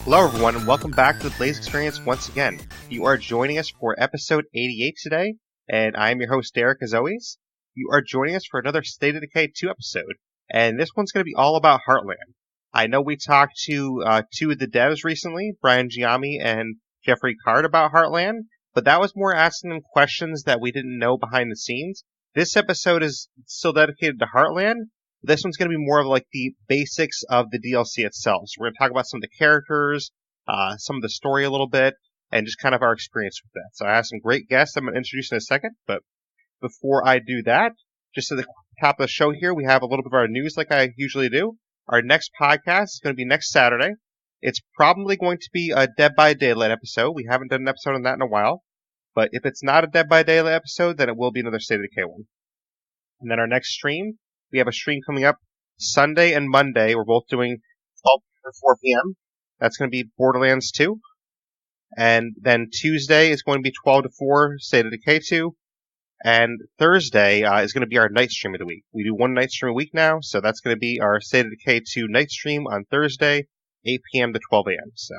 Hello everyone, and welcome back to the Blaise XPerience once again. You are joining us for episode 88 today, and I am your host Derreck as always. You are joining us for another State of Decay 2 episode, and this one's going to be all about Heartland. I know we talked to two of the devs recently, Brian Giammi and Jeffrey Card, about Heartland, but that was more asking them questions that we didn't know behind the scenes. This episode is still dedicated to Heartland. This one's going to be more of like the basics of the DLC itself. So we're going to talk about some of the characters, some of the story a little bit, and just kind of our experience with that. So I have some great guests I'm going to introduce in a second, but before I do that, just at the top of the show here, we have a little bit of our news like I usually do. Our next podcast is going to be next Saturday. It's probably going to be a Dead by Daylight episode. We haven't done an episode on that in a while, but if it's not a Dead by Daylight episode, then it will be another State of Decay one. And then our next stream, we have a stream coming up Sunday and Monday. We're both doing 12 to 4 p.m. That's going to be Borderlands 2. And then Tuesday is going to be 12 to 4, State of Decay 2. And Thursday is going to be our night stream of the week. We do one night stream a week now, so that's going to be our State of Decay 2 night stream on Thursday, 8 p.m. to 12 a.m. So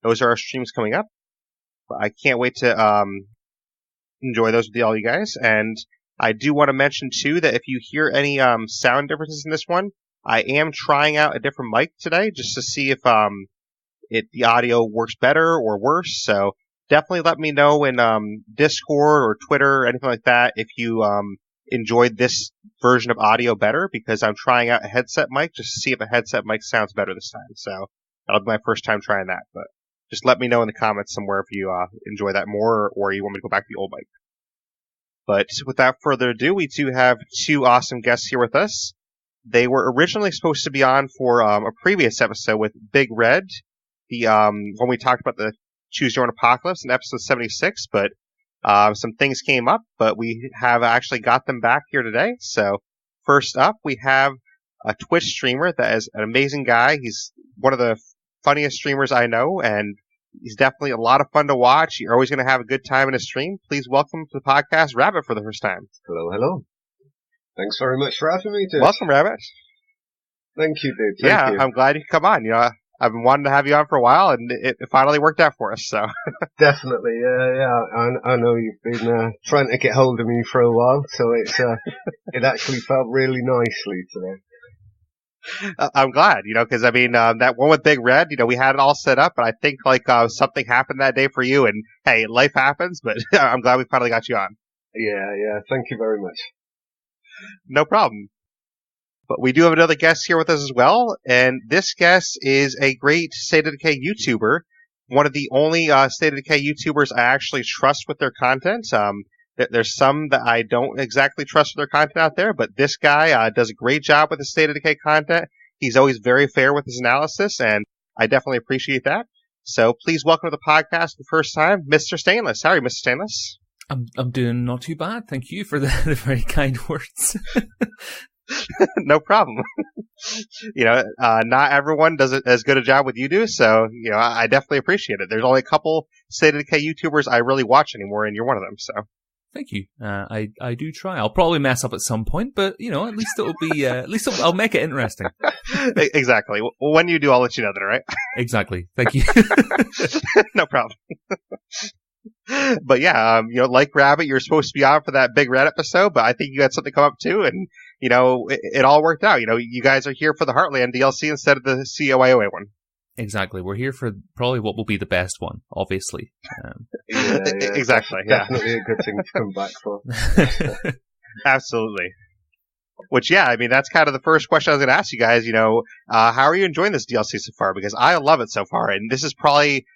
those are our streams coming up. I can't wait to enjoy those with all you guys. And I do want to mention, too, that if you hear any sound differences in this one, I am trying out a different mic today just to see if the audio works better or worse. So definitely let me know in Discord or Twitter or anything like that if you enjoyed this version of audio better, because I'm trying out a headset mic just to see if a headset mic sounds better this time. So that'll be my first time trying that. But just let me know in the comments somewhere if you enjoy that more or you want me to go back to the old mic. But without further ado, we do have two awesome guests here with us. They were originally supposed to be on for a previous episode with Big Red, when we talked about the Choose Your Own Apocalypse in episode 76, but some things came up, but we have actually got them back here today. So first up, we have a Twitch streamer that is an amazing guy. He's one of the funniest streamers I know, and he's definitely a lot of fun to watch. You're always going to have a good time in his stream. Please welcome to the podcast, Rabbit, for the first time. Hello. Thanks very much for having me, dude. Welcome, Rabbit. Thank you, dude. Thank you. I'm glad you could come on. You know, I've been wanting to have you on for a while, and it finally worked out for us. So Definitely, yeah. I know you've been trying to get hold of me for a while, so it's it actually felt really nicely today. I'm glad, because I mean, that one with Big Red, we had it all set up, but I think like something happened that day for you, and hey, life happens, but I'm glad we finally got you on. Yeah. Thank you very much. No problem. But we do have another guest here with us as well, and this guest is a great State of Decay YouTuber, one of the only State of Decay YouTubers I actually trust with their content. There's some that I don't exactly trust with their content out there, but this guy does a great job with the State of Decay content. He's always very fair with his analysis, and I definitely appreciate that. So please welcome to the podcast for the first time, Mr. Stainless. How are you, Mr. Stainless? I'm doing not too bad. Thank you for the very kind words. No problem. Not everyone does as good a job with you do, so I definitely appreciate it. There's only a couple State of Decay YouTubers I really watch anymore, and you're one of them. So thank you. I do try. I'll probably mess up at some point, but at least it'll be I'll make it interesting. Exactly. Well, when you do, I'll let you know then, right? Exactly. Thank you. No problem. But yeah, like Rabbit, you're supposed to be on for that Big Red episode, but I think you had something come up too, and it all worked out. You guys are here for the Heartland DLC instead of the COIOA one. Exactly. We're here for probably what will be the best one, obviously. Yeah, exactly. Definitely a good thing to come back for. Absolutely. Which, yeah, I mean, that's kind of the first question I was going to ask you guys. How are you enjoying this DLC so far? Because I love it so far, and this is probably,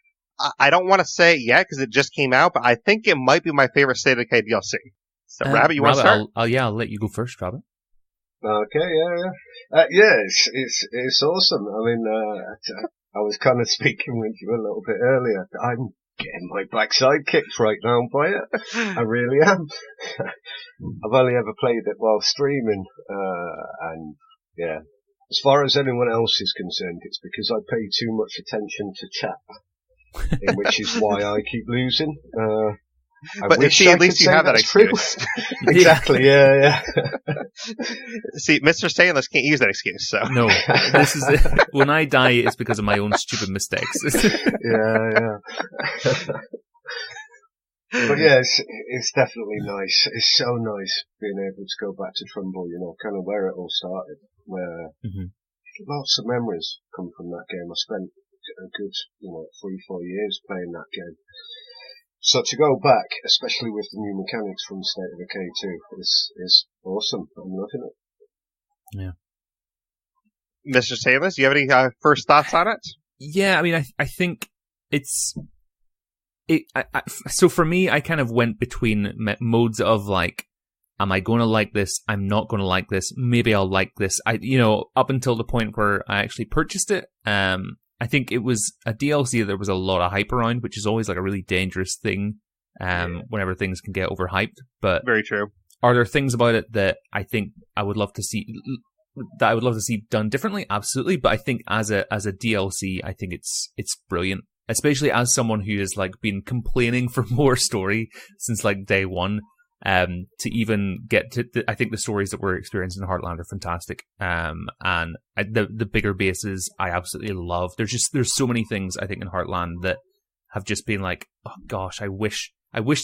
I don't want to say it yet because it just came out, but I think it might be my favorite State of Decay DLC. So, Rabbit, you want to start? I'll let you go first, Rabbit. Okay, yeah. It's awesome. I mean, I was kind of speaking with you a little bit earlier. I'm getting my backside kicked right now by it. I really am. I've only ever played it while streaming, and yeah. As far as anyone else is concerned, it's because I pay too much attention to chat, which is why I keep losing. But see, at least you have that excuse. Exactly, yeah. See, Mr. Stainless can't use that excuse, so. No, this is when I die, it's because of my own stupid mistakes. Yeah. But yeah, it's definitely nice. It's so nice being able to go back to Trumbull, kind of where it all started, where lots of memories come from that game. I spent a good, 3-4 years playing that game. So to go back, especially with the new mechanics from State of Decay 2, is awesome. I'm loving it. Yeah. Mr. Stainless, do you have any first thoughts on it? Yeah, I mean, I think so for me, I kind of went between modes of like, am I going to like this? I'm not going to like this. Maybe I'll like this. Up until the point where I actually purchased it, I think it was a DLC that there was a lot of hype around, which is always like a really dangerous thing whenever things can get overhyped. But very true. Are there things about it that I think I would love to see done differently? Absolutely. But I think as a DLC, I think it's brilliant. Especially as someone who has like been complaining for more story since like day one, to even get to I think the stories that we're experiencing in Heartland are fantastic. And the bigger bases I absolutely love. There's so many things I think in Heartland that have just been like, oh gosh, I wish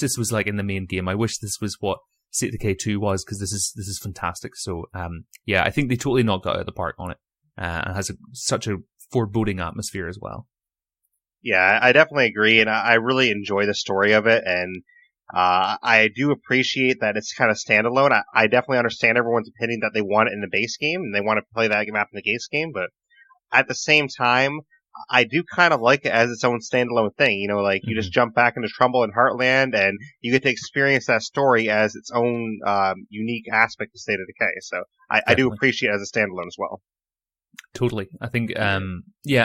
this was like in the main game. I wish this was what State of Decay 2 was, because this is fantastic. So I think they totally knocked it out of the park on it, and has such a foreboding atmosphere as well. Yeah, I definitely agree, and I really enjoy the story of it, and I do appreciate that it's kind of standalone. I definitely understand everyone's opinion that they want it in the base game, and they want to play that map in the base game, but at the same time, I do kind of like it as its own standalone thing. You just jump back into Trumbull and Heartland, and you get to experience that story as its own unique aspect of State of Decay, so I do appreciate it as a standalone as well. Totally. I think, I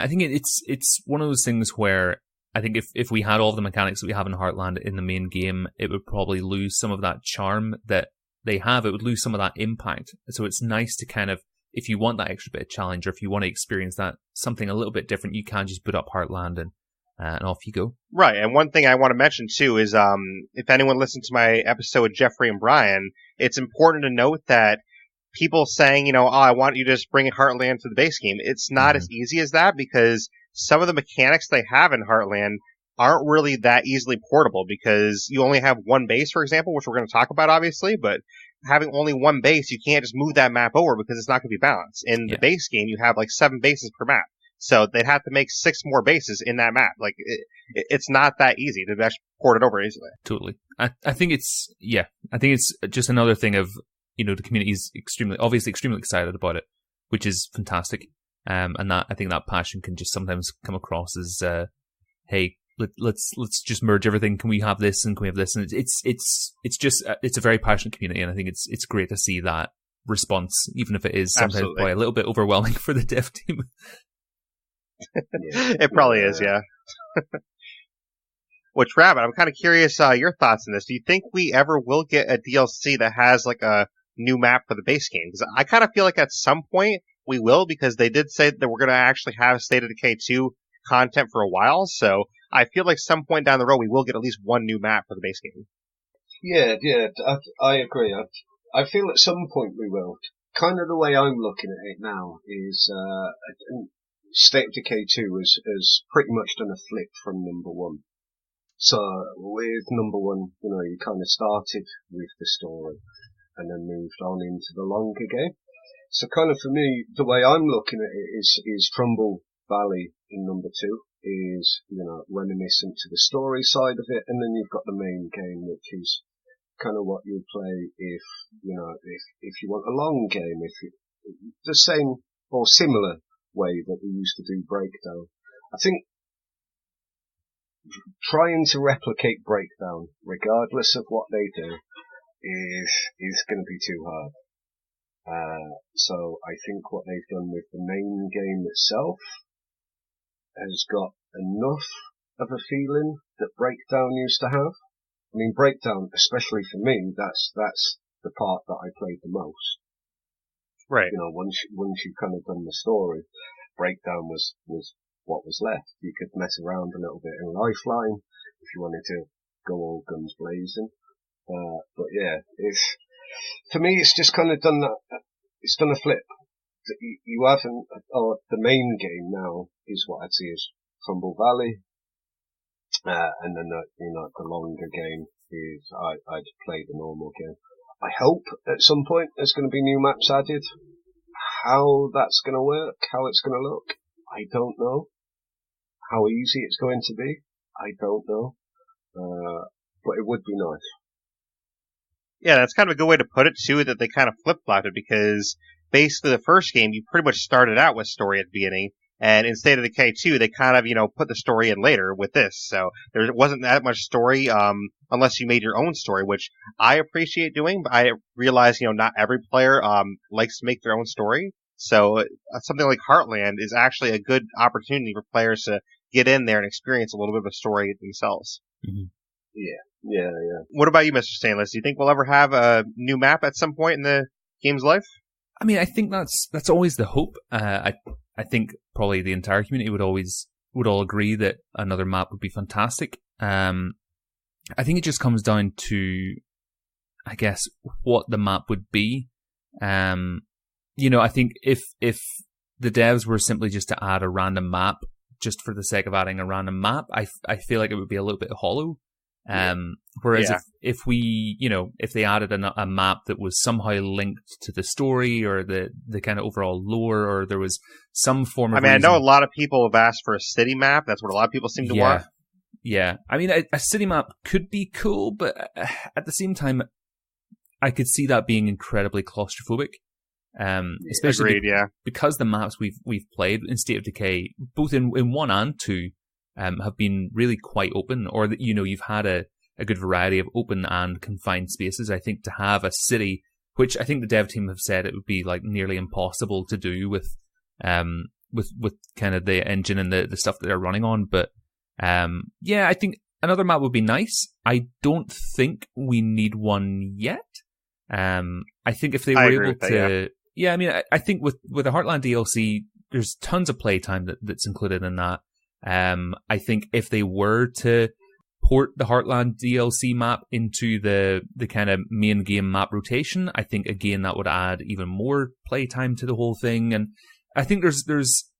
think it's one of those things where I think if we had all the mechanics that we have in Heartland in the main game, it would probably lose some of that charm that they have. It would lose some of that impact. So it's nice to kind of, if you want that extra bit of challenge, or if you want to experience that something a little bit different, you can just boot up Heartland and off you go. Right. And one thing I want to mention too is, if anyone listened to my episode with Jeffrey and Brian, it's important to note that people saying, I want you to just bring Heartland to the base game. It's not as easy as that, because some of the mechanics they have in Heartland aren't really that easily portable, because you only have one base, for example, which we're going to talk about, obviously, but having only one base, you can't just move that map over because it's not going to be balanced. In the base game, you have like 7 bases per map. So they'd have to make 6 more bases in that map. Like, it's not that easy to actually port it over easily. Totally. I think it's just another thing of, the community is extremely excited about it, which is fantastic. And that, I think that passion can just sometimes come across as, hey, let's just merge everything. Can we have this and can we have this? And it's a very passionate community, and I think it's great to see that response, even if it is sometimes probably a little bit overwhelming for the dev team. It probably is, yeah. Which, Rabbit, I'm kind of curious your thoughts on this. Do you think we ever will get a DLC that has like a new map for the base game? Because I kind of feel like at some point we will, because they did say that we're going to actually have State of Decay 2 content for a while. So I feel like some point down the road we will get at least one new map for the base game. Yeah, I agree. I feel at some point we will. Kind of the way I'm looking at it now is State of Decay 2 has pretty much done a flip from number 1. So with number 1, you kind of started with the story and then moved on into the longer game. So kind of for me, the way I'm looking at it is Trumbull Valley in number 2 is, reminiscent to the story side of it, and then you've got the main game, which is kind of what you play if you want a long game, the same or similar way that we used to do Breakdown. I think trying to replicate Breakdown, regardless of what they do, is going to be too hard. So I think what they've done with the main game itself has got enough of a feeling that Breakdown used to have. I mean, Breakdown, especially for me, that's the part that I played the most. Right. Once you've kind of done the story, Breakdown was what was left. You could mess around a little bit in Lifeline if you wanted to go all guns blazing. But yeah, for me, it's just kind of done that. It's done a flip. You haven't, or the main game now is what I'd see is Crumble Valley, and then the longer game is I'd play the normal game. I hope at some point there's going to be new maps added. How that's going to work, how it's going to look, I don't know. How easy it's going to be, I don't know. But it would be nice. Yeah, that's kind of a good way to put it, too, that they kind of flip-flopped it, because basically the first game, you pretty much started out with story at the beginning, and in State of Decay 2, they kind of, put the story in later with this, so there wasn't that much story, unless you made your own story, which I appreciate doing, but I realize, not every player, likes to make their own story, so something like Heartland is actually a good opportunity for players to get in there and experience a little bit of a story themselves. Mm-hmm. Yeah. What about you, Mr. Stainless? Do you think we'll ever have a new map at some point in the game's life? I mean, I think that's always the hope. I think probably the entire community would all agree that another map would be fantastic. I think it just comes down to, I guess, what the map would be. I think if the devs were simply just to add a random map just for the sake of adding a random map, I feel like it would be a little bit hollow. Whereas if they added a map that was somehow linked to the story or the kind of overall lore, or there was some form of I know a lot of people have asked for a city map. That's what a lot of people seem to want. Yeah. I mean, a city map could be cool, but at the same time, I could see that being incredibly claustrophobic. Especially Agreed, because the maps we've played in State of Decay, both in 1 and 2, have been really quite open, or that you've had a good variety of open and confined spaces. I think to have a city, which I think the dev team have said it would be like nearly impossible to do with kind of the engine and the stuff that they're running on. But I think another map would be nice. I don't think we need one yet. I think if they were able to, I think with the Heartland DLC, there's tons of playtime that's included in that. I think if they were to port the Heartland DLC map into the kind of main game map rotation, I think again that would add even more playtime to the whole thing. And I think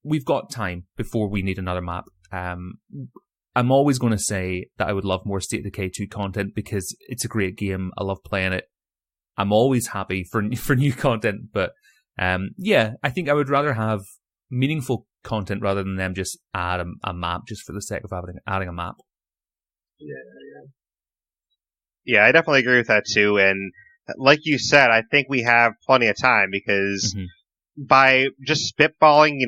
we've got time before we need another map. I'm always going to say that I would love more State of Decay 2 content because it's a great game. I love playing it. I'm always happy for new content, but I think I would rather have meaningful content rather than them just add a map just for the sake of adding a map. Yeah, I definitely agree with that too. And like you said, I think we have plenty of time because by just spitballing,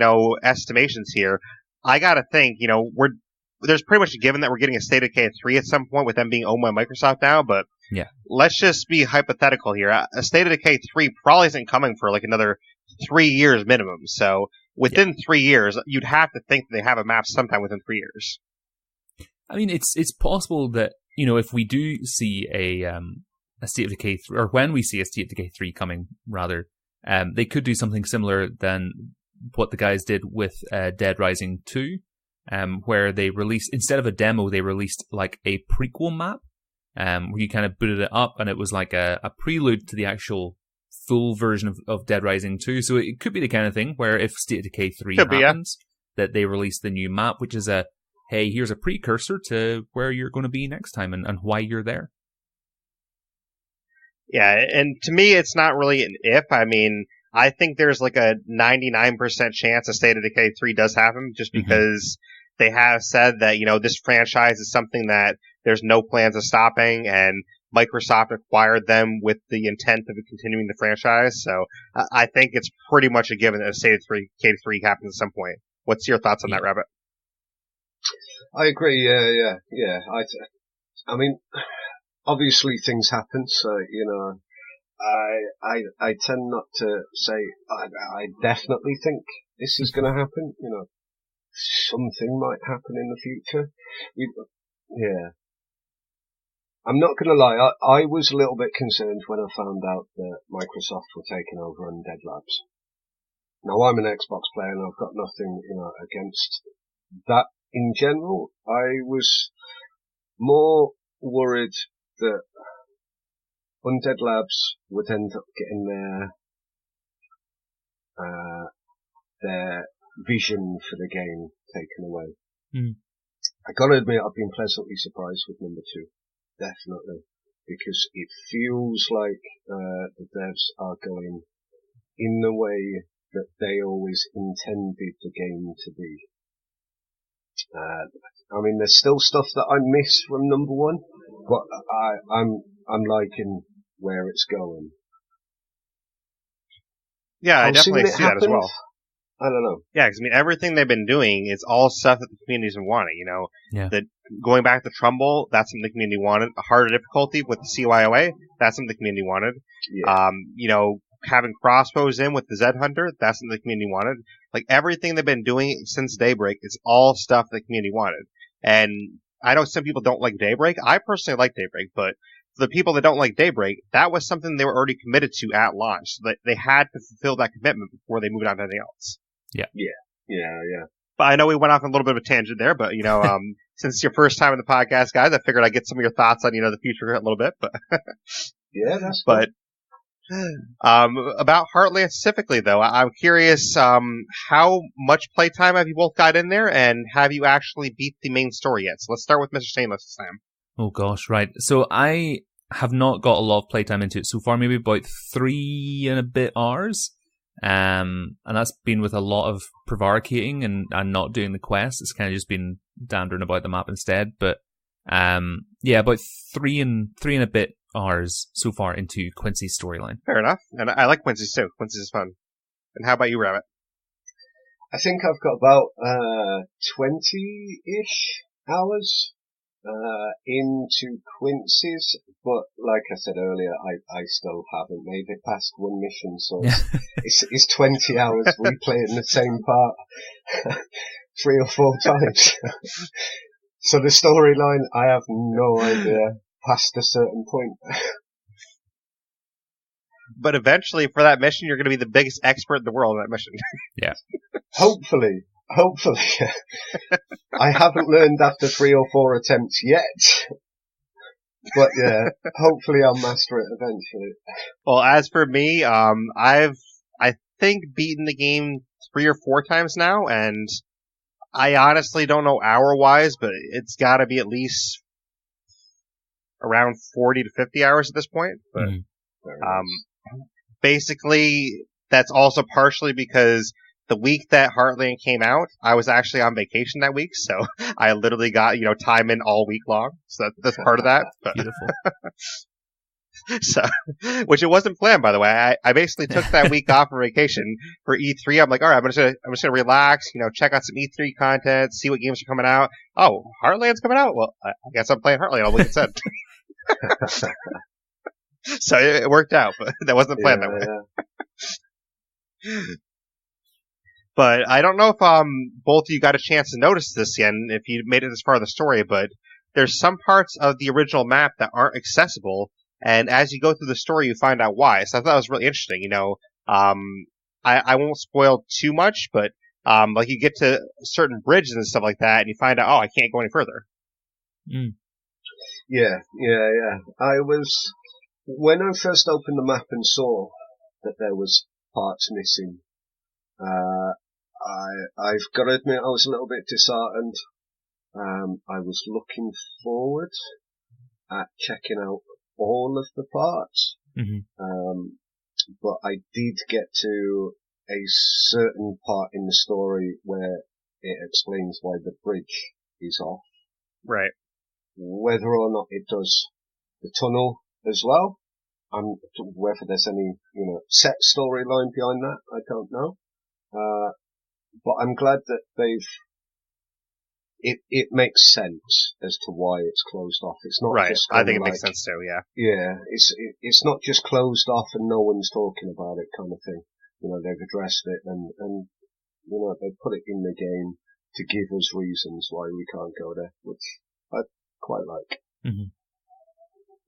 estimations here, I gotta think, there's pretty much a given that we're getting a State of Decay 3 at some point with them being owned by Microsoft now, but let's just be hypothetical here. A State of Decay 3 probably isn't coming for like another 3 years minimum. So within 3 years, you'd have to think that they have a map sometime within 3 years. I mean, it's possible that, if we do see a State of Decay 3, or when we see a State of Decay 3 coming, rather, they could do something similar than what the guys did with Dead Rising 2, where they released, instead of a demo, they released like a prequel map, where you kind of booted it up and it was like a prelude to the actual full version of Dead Rising 2. So it could be the kind of thing where if State of Decay 3 happens, that they release the new map, which is hey, here's a precursor to where you're going to be next time and why you're there. Yeah, and to me, it's not really an if. I mean, I think there's like a 99% chance a State of Decay 3 does happen, just because they have said that, this franchise is something that there's no plans of stopping, and Microsoft acquired them with the intent of continuing the franchise. So I think it's pretty much a given that a State of Decay 3 happens at some point. What's your thoughts on that, Rabbit? I agree. Yeah. I mean, obviously things happen, so I tend not to say I definitely think this is going to happen. Something might happen in the future. I'm not going to lie. I was a little bit concerned when I found out that Microsoft were taking over Undead Labs. Now I'm an Xbox player and I've got nothing against that in general. I was more worried that Undead Labs would end up getting their vision for the game taken away. I gotta admit, I've been pleasantly surprised with number 2. Definitely. Because it feels like, the devs are going in the way that they always intended the game to be. I mean, there's still stuff that I miss from number 1, but I'm liking where it's going. Yeah, I How soon definitely it see that as happened? well. I don't know. Yeah, because I mean, everything they've been doing is all stuff that the community's been wanting. You know, Yeah. Going back to Trumbull, that's something the community wanted. A harder difficulty with the CYOA, that's something the community wanted. Yeah. You know, having crossbows in with the Zed Hunter, that's something the community wanted. Like everything they've been doing since Daybreak is all stuff the community wanted. And I know some people don't like Daybreak. I personally like Daybreak, but for the people that don't like Daybreak, that was something they were already committed to at launch. So they had to fulfill that commitment before they moved on to anything else. Yeah. But I know we went off on a little bit of a tangent there, but, you know, since it's your first time in the podcast, guys, I figured I'd get some of your thoughts on, you know, the future a little bit, but. Yeah, that's But, about Heartland specifically, though, I'm curious, how much playtime have you both got in there, and have you actually beat the main story yet? So let's start with Mr. Stainless this time. Oh gosh, right. So I have not got a lot of playtime into it so far, maybe about 3 and a bit hours. And that's been with a lot of prevaricating and not doing the quest. It's kind of just been dandering about the map instead. But yeah, about 3 and a bit hours so far into Quincy's storyline. Fair enough. And I like Quincy's too. Quincy's is fun. And how about you, Rabbit? I think I've got about 20-ish hours into Quincy's, but like I said earlier, I still haven't made it past one mission, so it's 20 hours replaying the same part 3 or 4 times. So the storyline, I have no idea past a certain point. But eventually, for that mission, you're going to be the biggest expert in the world in that mission. Yeah. Hopefully. I haven't learned after 3 or 4 attempts yet. But yeah, hopefully I'll master it eventually. Well, as for me, I think beaten the game 3 or 4 times now, and I honestly don't know hour-wise, but it's got to be at least around 40 to 50 hours at this point. But basically, that's also partially because the week that Heartland came out, I was actually on vacation that week, so I literally got, you know, time in all week long. So that's part of that. But, beautiful. So, which it wasn't planned, by the way. I basically took that week off for vacation for E3. I'm like, all right, I'm just gonna relax, you know, check out some E3 content, see what games are coming out. Oh, Heartland's coming out. Well, I guess I'm playing Heartland all week instead. So it worked out, but that wasn't planned that way. Yeah. But I don't know if both of you got a chance to notice this yet, and if you made it this far in the story, but there's some parts of the original map that aren't accessible, and as you go through the story, you find out why. So I thought it was really interesting. You know, I won't spoil too much, but like you get to certain bridges and stuff like that, and you find out, oh, I can't go any further. Yeah. When I first opened the map and saw that there was parts missing, I've got to admit I was a little bit disheartened. I was looking forward at checking out all of the parts, but I did get to a certain part in the story where it explains why the bridge is off. Right. Whether or not it does the tunnel as well, whether there's any, you know, set storyline behind that, I don't know. But I'm glad that it makes sense as to why it's closed off. It's not right. just I think it makes sense too. Yeah. Yeah. It's not just closed off and no one's talking about it kind of thing. You know, they've addressed it and you know, they put it in the game to give us reasons why we can't go there, which I quite like.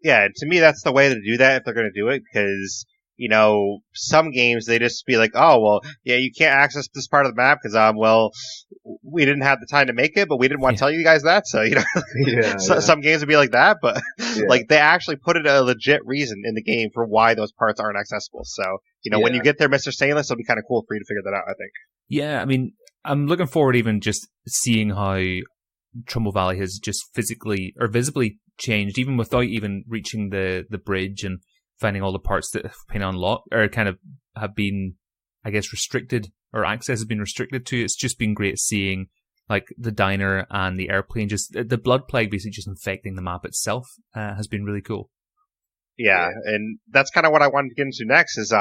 Yeah, to me, that's the way to do that if they're going to do it, because, some games they just be like, oh well, yeah, you can't access this part of the map because well, we didn't have the time to make it, but we didn't want to tell you guys that. So some games would be like that, but like they actually put it a legit reason in the game for why those parts aren't accessible. So when you get there, Mr. Stainless, it'll be kind of cool for you to figure that out, I think. Yeah, I mean, I'm looking forward even just seeing how Trumbull Valley has just physically or visibly changed, even without even reaching the bridge and finding all the parts that have been unlocked or kind of have been, I guess, restricted or access has been restricted to. It's just been great seeing like the diner and the airplane, just the blood plague basically just infecting the map itself has been really cool. Yeah, and that's kind of what I wanted to get into next is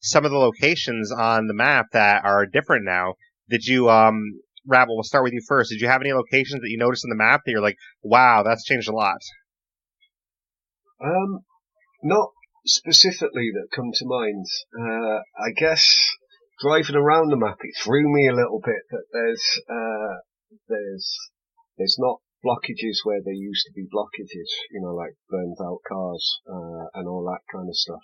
some of the locations on the map that are different now. Did you, Rabble, we'll start with you first. Did you have any locations that you noticed on the map that you're like, wow, that's changed a lot? Not specifically that come to mind. I guess driving around the map, it threw me a little bit that there's not blockages where there used to be blockages, like burned out cars, and all that kind of stuff.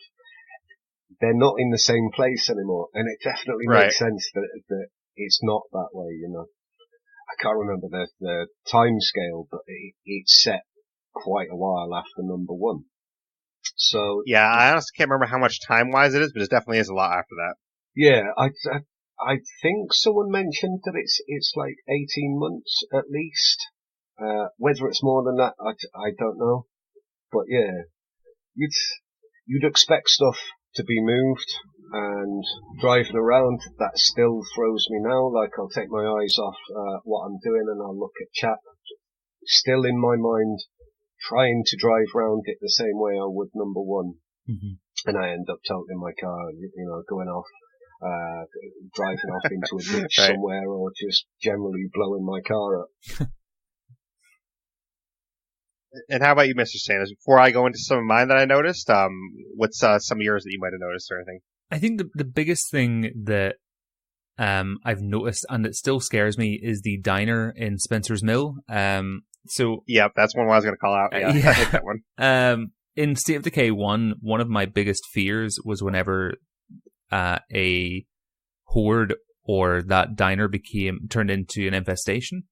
They're not in the same place anymore, and it definitely makes sense that it's not that way, I can't remember the time scale, but it's set quite a while after number 1. So yeah, I honestly can't remember how much time-wise it is, but it definitely is a lot after that. Yeah, I think someone mentioned that it's like 18 months at least. Whether it's more than that, I don't know. But yeah, you'd expect stuff to be moved, and driving around, that still throws me now. Like, I'll take my eyes off what I'm doing and I'll look at chat. Still in my mind, trying to drive around it the same way I would number 1. Mm-hmm. And I end up totaling my car, going off, driving off into a ditch somewhere, or just generally blowing my car up. And how about you, Mr. Sanders? Before I go into some of mine that I noticed, what's some of yours that you might have noticed or anything? I think the biggest thing that I've noticed, and it still scares me, is the diner in Spencer's Mill. So yeah, that's one I was going to call out. Yeah, I hate that one. In State of Decay 1, one of my biggest fears was whenever a horde or that diner turned into an infestation.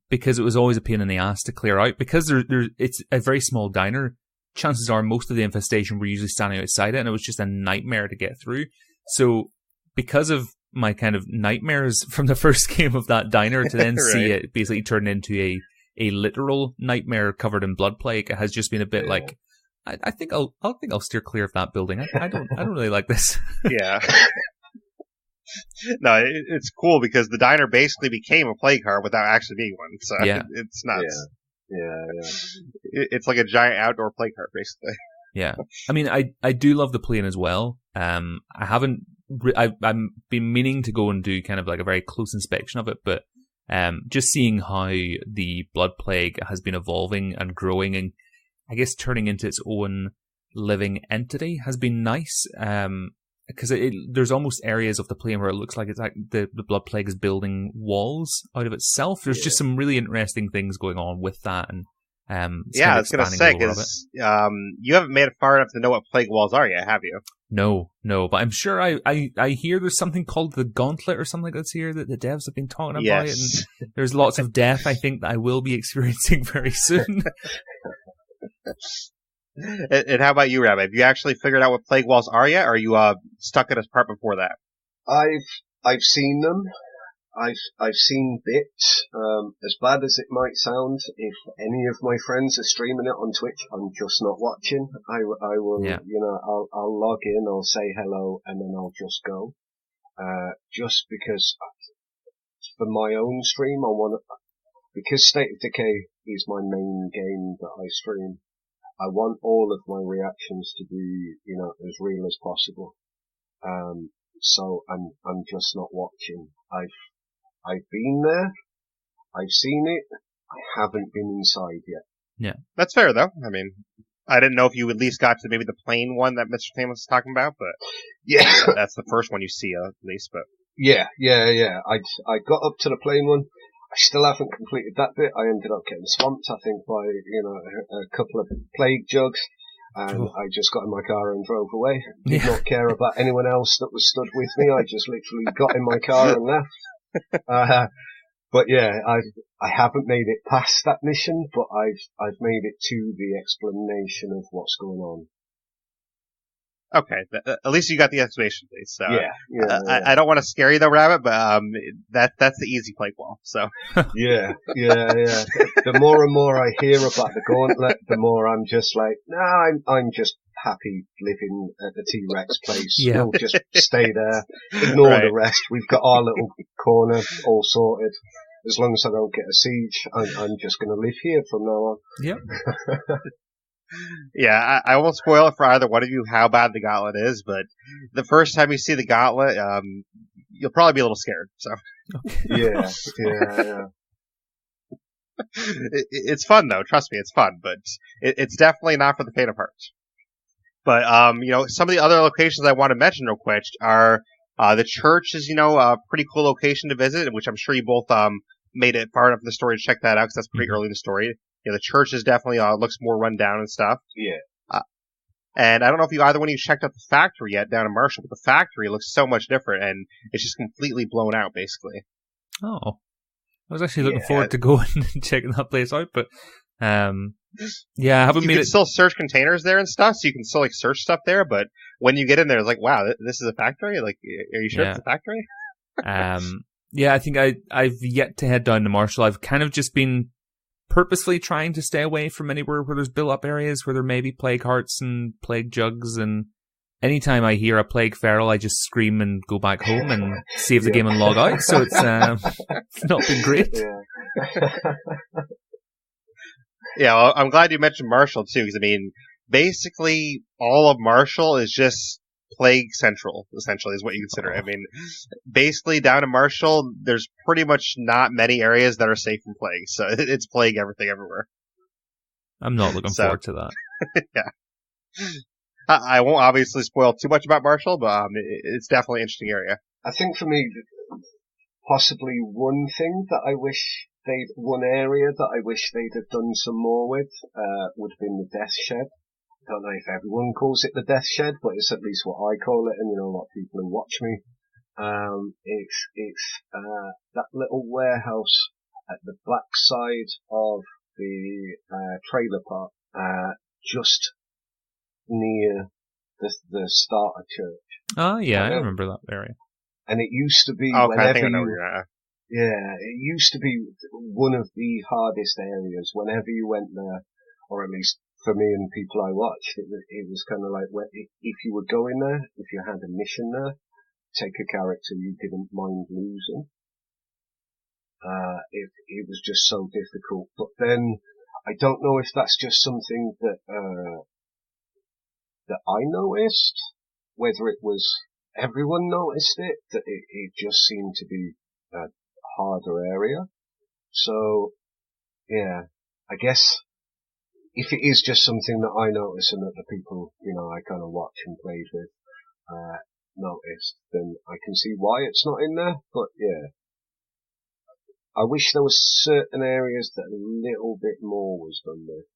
Because it was always a pain in the ass to clear out. Because it's a very small diner, chances are most of the infestation were usually standing outside it, and it was just a nightmare to get through. So, because of my kind of nightmares from the first game of that diner, to then see it basically turn into a literal nightmare covered in blood plague, it has just been a bit like, I think I'll steer clear of that building. I don't really like this. Yeah. No, it's cool because the diner basically became a plague heart without actually being one. So it's nuts. Yeah. It's like a giant outdoor plague heart, basically. Yeah, I mean, I do love the plane as well. I've been meaning to go and do kind of like a very close inspection of it, but just seeing how the blood plague has been evolving and growing, and I guess turning into its own living entity has been nice. Because there's almost areas of the plane where it looks like it's like the blood plague is building walls out of itself. There's just some really interesting things going on with that, and I was gonna say because you haven't made it far enough to know what plague walls are yet, have you? No, but I'm sure I hear there's something called the Gauntlet or something like that's here that the devs have been talking about, and there's lots of death. I think that I will be experiencing very soon. And how about you, Rabbi? Have you actually figured out what plague walls are yet, or are you stuck at a part before that? I've seen them. I've seen bits. As bad as it might sound, if any of my friends are streaming it on Twitch, I'm just not watching. I will, I'll log in, I'll say hello, and then I'll just go. Just because for my own stream, because State of Decay is my main game that I stream, I want all of my reactions to be, as real as possible. So I'm just not watching. I've been there. I've seen it. I haven't been inside yet. Yeah. That's fair though. I mean, I didn't know if you at least got to maybe the plane one that Mr. Tam was talking about, but yeah, that's the first one you see at least, but. Yeah. I got up to the plane one. I still haven't completed that bit. I ended up getting swamped, I think, by, a couple of plague jugs. And I just got in my car and drove away. Did not care about anyone else that was stood with me. I just literally got in my car and left. But yeah, I haven't made it past that mission, but I've made it to the explanation of what's going on. Okay, at least you got the explanation, please. So Yeah. I don't want to scare you though, Rabbit, but that's the easy plague wall. So yeah. The more and more I hear about the gauntlet, the more I'm just like, I'm just happy living at the T-Rex place. Yeah. We'll just stay there, ignore the rest. We've got our little corner all sorted. As long as I don't get a siege, I'm just going to live here from now on. Yep. Yeah, I won't spoil it for either one of you how bad the gauntlet is, but the first time you see the gauntlet, you'll probably be a little scared. So yeah. It's fun though. Trust me, it's fun, but it's definitely not for the faint of heart. But some of the other locations I want to mention real quick are the church is a pretty cool location to visit, which I'm sure you both made it far enough in the story to check that out because that's pretty early in the story. The church is definitely looks more run down and stuff. Yeah. And I don't know if either one of you checked out the factory yet down in Marshall, but the factory looks so much different, and it's just completely blown out, basically. Oh, I was actually looking forward to going and checking that place out, but I haven't you can still search containers there and stuff, so you can still search stuff there. But when you get in there, it's like, wow, this is a factory. Like, are you sure it's a factory? I think I've yet to head down to Marshall. I've kind of just been purposefully trying to stay away from anywhere where there's built-up areas where there may be plague hearts and plague jugs, and anytime I hear a plague feral, I just scream and go back home and save the game and log out, so it's not been great. Yeah, well, I'm glad you mentioned Marshall, too, because, basically all of Marshall is just Plague Central, essentially, is what you consider. Basically, down in Marshall, there's pretty much not many areas that are safe from plague, so it's plague everything everywhere. I'm not looking forward to that. Yeah. I won't obviously spoil too much about Marshall, but it's definitely an interesting area. I think for me, possibly one area that I wish they'd have done some more with, would have been the Death Shed. I don't know if everyone calls it the Death Shed, but it's at least what I call it, and a lot of people who watch me. It's that little warehouse at the back side of the trailer park, just near the starter church. Oh yeah, I remember that area. And it used to be it used to be one of the hardest areas whenever you went there, or at least for me and people I watched, it was kind of like, if you were going there, if you had a mission there, take a character you didn't mind losing. It was just so difficult. But then, I don't know if that's just something that I noticed, whether it was everyone noticed it, that it just seemed to be a harder area. So, yeah, I guess if it is just something that I notice and that the people, I kind of watch and played with, noticed, then I can see why it's not in there. But yeah, I wish there was certain areas that a little bit more was done there.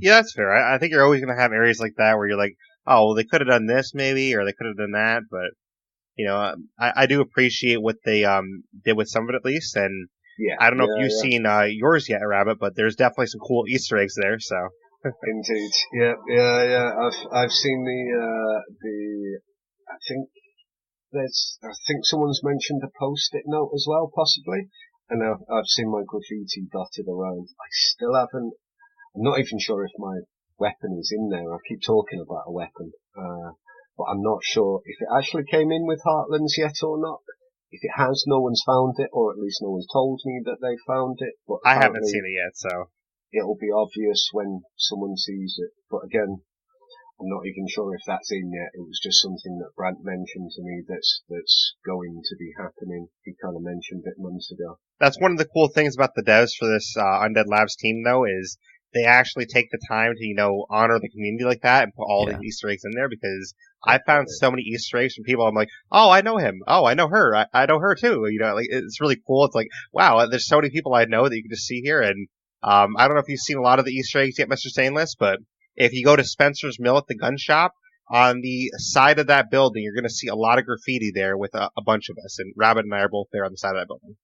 Yeah, that's fair. I think you're always going to have areas like that where you're like, oh, well, they could have done this maybe, or they could have done that. But, I do appreciate what they did with some of it at least. And I don't know if you've seen yours yet, Rabbit, but there's definitely some cool Easter eggs there. So indeed, yeah. I've seen I think someone's mentioned a post-it note as well, possibly, and I've seen my graffiti dotted around. I still haven't. I'm not even sure if my weapon is in there. I keep talking about a weapon, but I'm not sure if it actually came in with Heartlands yet or not. If it has, no one's found it, or at least no one's told me that they found it. But I haven't seen it yet, so it'll be obvious when someone sees it. But again, I'm not even sure if that's in yet. It was just something that Brant mentioned to me that's going to be happening. He kind of mentioned it months ago. That's one of the cool things about the devs for this Undead Labs team, though, is they actually take the time to, honor the community like that and put all the Easter eggs in there, because I found so many Easter eggs from people. I'm like, oh, I know him. Oh, I know her. I know her too. It's really cool. It's like, wow, there's so many people I know that you can just see here. And I don't know if you've seen a lot of the Easter eggs yet, Mr. Stainless, but if you go to Spencer's Mill at the gun shop, on the side of that building, you're going to see a lot of graffiti there with a bunch of us. And Rabbit and I are both there on the side of that building.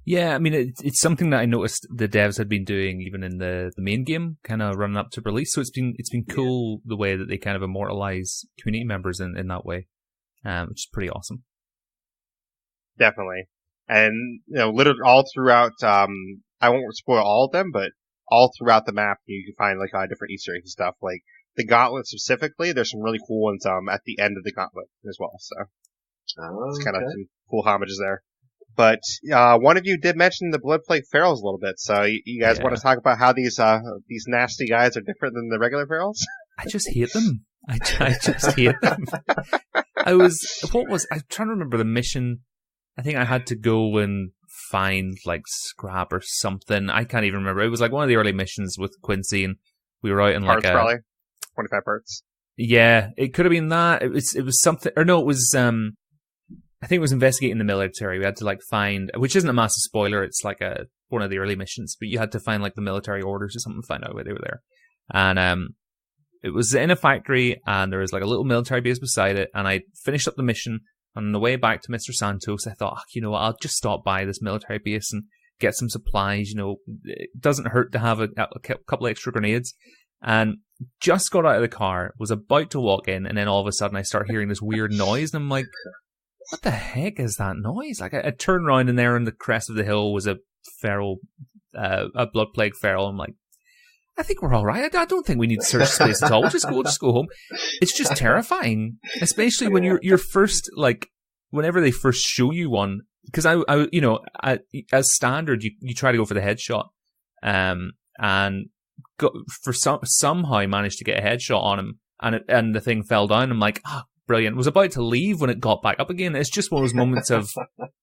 Yeah, I mean, it's something that I noticed the devs had been doing even in the main game, kind of running up to release. So it's been cool the way that they kind of immortalize community members in that way, which is pretty awesome. Definitely. And, literally all throughout, I won't spoil all of them, but all throughout the map, you can find like different Easter eggs and stuff. Like the Gauntlet specifically, there's some really cool ones at the end of the Gauntlet as well. So it's kind of some cool homages there. But one of you did mention the Blood Plague Ferals a little bit. So you guys want to talk about how these nasty guys are different than the regular Ferals? I just hate them. I just hate them. I'm trying to remember the mission. I think I had to go and find like scrap or something. I can't even remember. It was like one of the early missions with Quincy, and we were out in parts, like probably 25 parts. Yeah, it could have been that. It was something, or no, it was I think it was investigating the military. We had to like find, which isn't a massive spoiler. It's like one of the early missions, but you had to find like the military orders or something to find out where they were there. And it was in a factory, and there was like a little military base beside it. And I finished up the mission. On the way back to Mr. Santos, I thought, you know what, I'll just stop by this military base and get some supplies. It doesn't hurt to have a couple extra grenades. And just got out of the car, was about to walk in, and then all of a sudden I start hearing this weird noise, and I'm like, what the heck is that noise? Like I turned around, and there on the crest of the hill was a feral, a blood plague feral. I'm like, I think we're all right. I don't think we need to search space at all. We'll just go home. It's just terrifying, especially when you're first, like, whenever they first show you one. Because as standard, you try to go for the headshot, and somehow managed to get a headshot on him, and the thing fell down. I'm like, brilliant. Was about to leave when it got back up again. It's just one of those moments of,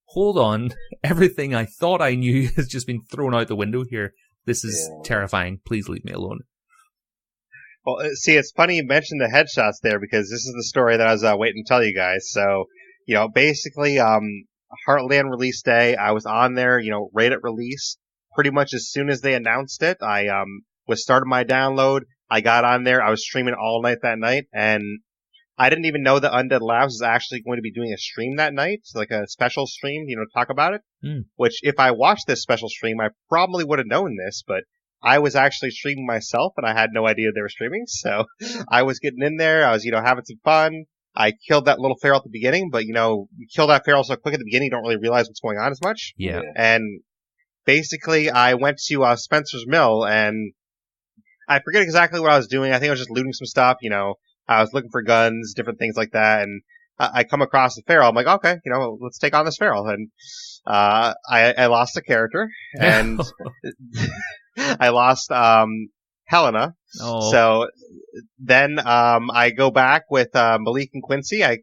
hold on, everything I thought I knew has just been thrown out the window here. This is terrifying. Please leave me alone. Well, see, it's funny you mentioned the headshots there, because this is the story that I was waiting to tell you guys. So, basically, Heartland release day, I was on there, right at release. Pretty much as soon as they announced it, I was starting my download. I got on there. I was streaming all night that night, and I didn't even know that Undead Labs was actually going to be doing a stream that night, like a special stream, to talk about it. Which, if I watched this special stream, I probably would have known this, but I was actually streaming myself, and I had no idea they were streaming. So I was getting in there. I was, having some fun. I killed that little feral at the beginning, but, you kill that feral so quick at the beginning, you don't really realize what's going on as much. Yeah. And basically, I went to Spencer's Mill, and I forget exactly what I was doing. I think I was just looting some stuff, I was looking for guns, different things like that, and I come across the feral. I'm like, okay, let's take on this feral. And I lost a character, and I lost Helena. Oh. So then I go back with Malik and Quincy. I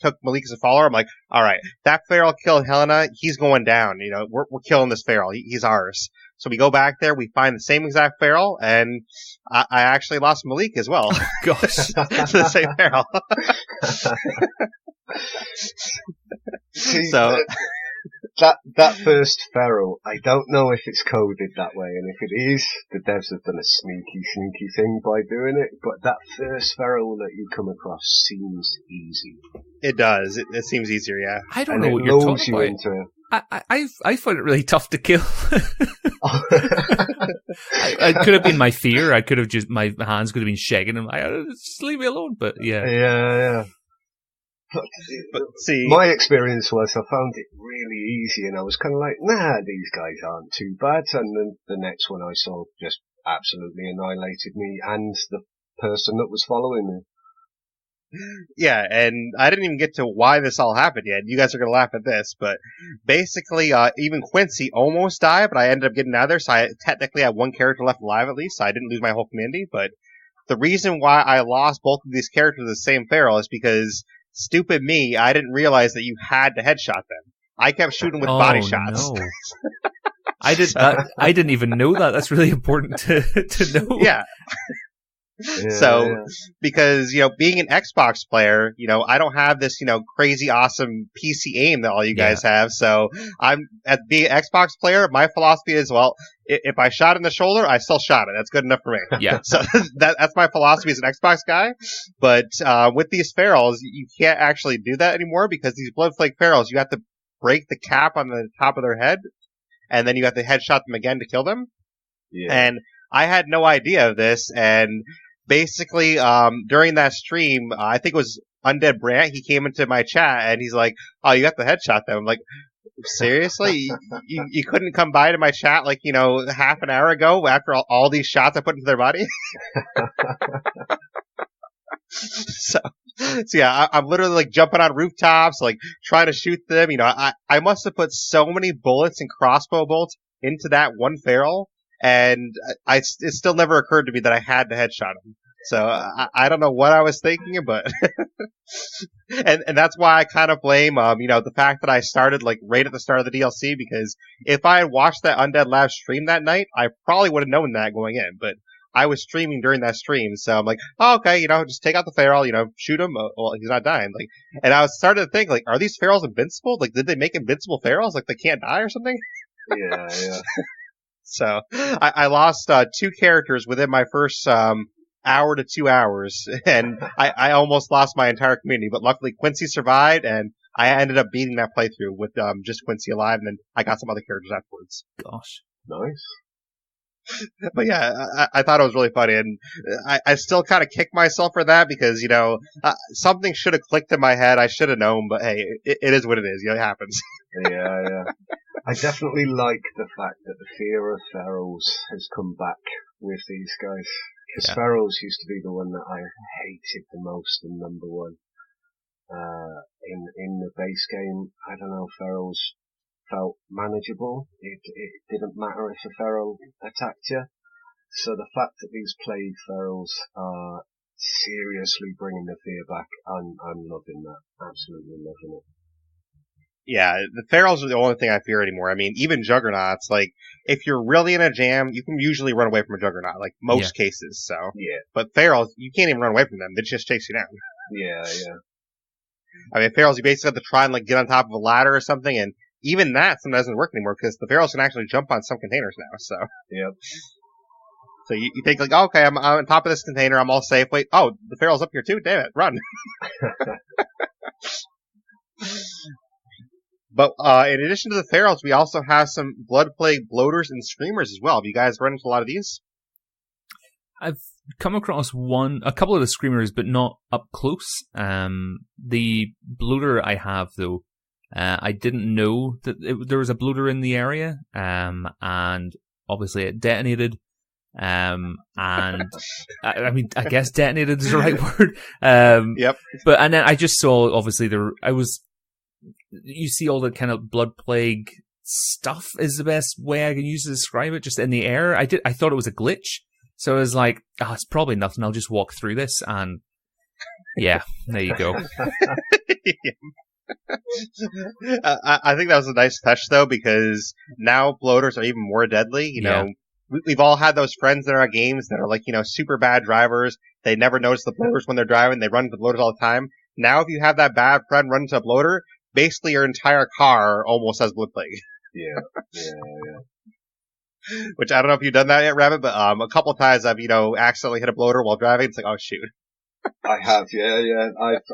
took Malik as a follower. I'm like, all right, that feral killed Helena. He's going down. We're killing this feral. He's ours. So we go back there, we find the same exact feral, and I actually lost Malik as well. Oh, gosh. To the same feral. So that first feral, I don't know if it's coded that way, and if it is, the devs have done a sneaky thing by doing it, but that first feral that you come across seems easy. It does. It seems easier, yeah. I don't know what you're talking about. Into... I find it really tough to kill. It could have been my fear. I could have my hands could have been shaking, and just leave me alone. But yeah. Yeah. But see, my experience was I found it really easy, and I was kind of like, nah, these guys aren't too bad. And then the next one I saw just absolutely annihilated me and the person that was following me. Yeah, and I didn't even get to why this all happened yet. You guys are going to laugh at this, but basically, even Quincy almost died, but I ended up getting out of there, so I technically had one character left alive at least, so I didn't lose my whole community, but the reason why I lost both of these characters the same feral is because, stupid me, I didn't realize that you had to headshot them. I kept shooting with body shots. No. I didn't even know that. That's really important to know. Yeah. So, because, being an Xbox player, I don't have this, crazy awesome PC aim that all you guys have. So at being an Xbox player, my philosophy is, well, if I shot in the shoulder, I still shot it. That's good enough for me. Yeah. So that's my philosophy as an Xbox guy. But, with these ferals, you can't actually do that anymore because these blood flake ferals, you have to break the cap on the top of their head and then you have to headshot them again to kill them. Yeah. And I had no idea of this, and basically, during that stream, I think it was Undead Brant, he came into my chat, and he's like, oh, you got the headshot though. I'm like, seriously? you couldn't come by to my chat, like, half an hour ago after all these shots I put into their body? So yeah, I'm literally like jumping on rooftops, like trying to shoot them. I must have put so many bullets and crossbow bolts into that one feral, and it still never occurred to me that I had to headshot him. So I don't know what I was thinking, but and that's why I kind of blame the fact that I started like right at the start of the DLC, because if I had watched that Undead Lab stream that night, I probably would have known that going in, but I was streaming during that stream, so I'm like, oh, okay, just take out the feral, shoot him. Well, he's not dying. Like, and I was starting to think, like, are these ferals invincible? Like, did they make invincible ferals? Like, they can't die or something? Yeah. So I lost 2 characters within my first hour to 2 hours, and I almost lost my entire community. But luckily, Quincy survived, and I ended up beating that playthrough with just Quincy alive, and then I got some other characters afterwards. Gosh, nice. But yeah, I thought it was really funny, and I still kind of kick myself for that because, something should have clicked in my head. I should have known, but hey, it is what it is. It happens. Yeah. I definitely like the fact that the fear of ferals has come back with these guys. Because ferals used to be the one that I hated the most in number 1. In the base game, I don't know, ferals felt manageable. It didn't matter if a feral attacked you. So the fact that these plague ferals are seriously bringing the fear back, I'm loving that. Absolutely loving it. Yeah, the ferals are the only thing I fear anymore. I mean, even juggernauts, like, if you're really in a jam, you can usually run away from a juggernaut, like, most cases, so. Yeah. But ferals, you can't even run away from them. They just chase you down. Yeah. I mean, ferals, you basically have to try and, like, get on top of a ladder or something, and even that sometimes doesn't work anymore, because the ferals can actually jump on some containers now, so. Yep. So you think, like, oh, okay, I'm on top of this container, I'm all safe. Wait, oh, the feral's up here too? Damn it, run. But in addition to the ferals, we also have some blood plague bloaters and screamers as well. Have you guys run into a lot of these? I've come across a couple of the screamers, but not up close. The bloater I have, though, I didn't know that there was a bloater in the area, and obviously it detonated. And I mean, I guess detonated is the right word. Yep. But and then I just saw, obviously, you see all the kind of blood plague stuff is the best way I can use to describe it, just in the air. I thought it was a glitch. So I was like, it's probably nothing. I'll just walk through this, and yeah, there you go. I think that was a nice touch, though, because now bloaters are even more deadly. We've all had those friends in our games that are like, super bad drivers. They never notice the bloaters when they're driving. They run into bloaters all the time. Now, if you have that bad friend run into a bloater, basically your entire car almost has blood plague. Yeah. Which I don't know if you've done that yet, Rabbit, but a couple of times I've, accidentally hit a bloater while driving. It's like, oh, shoot. I have, yeah.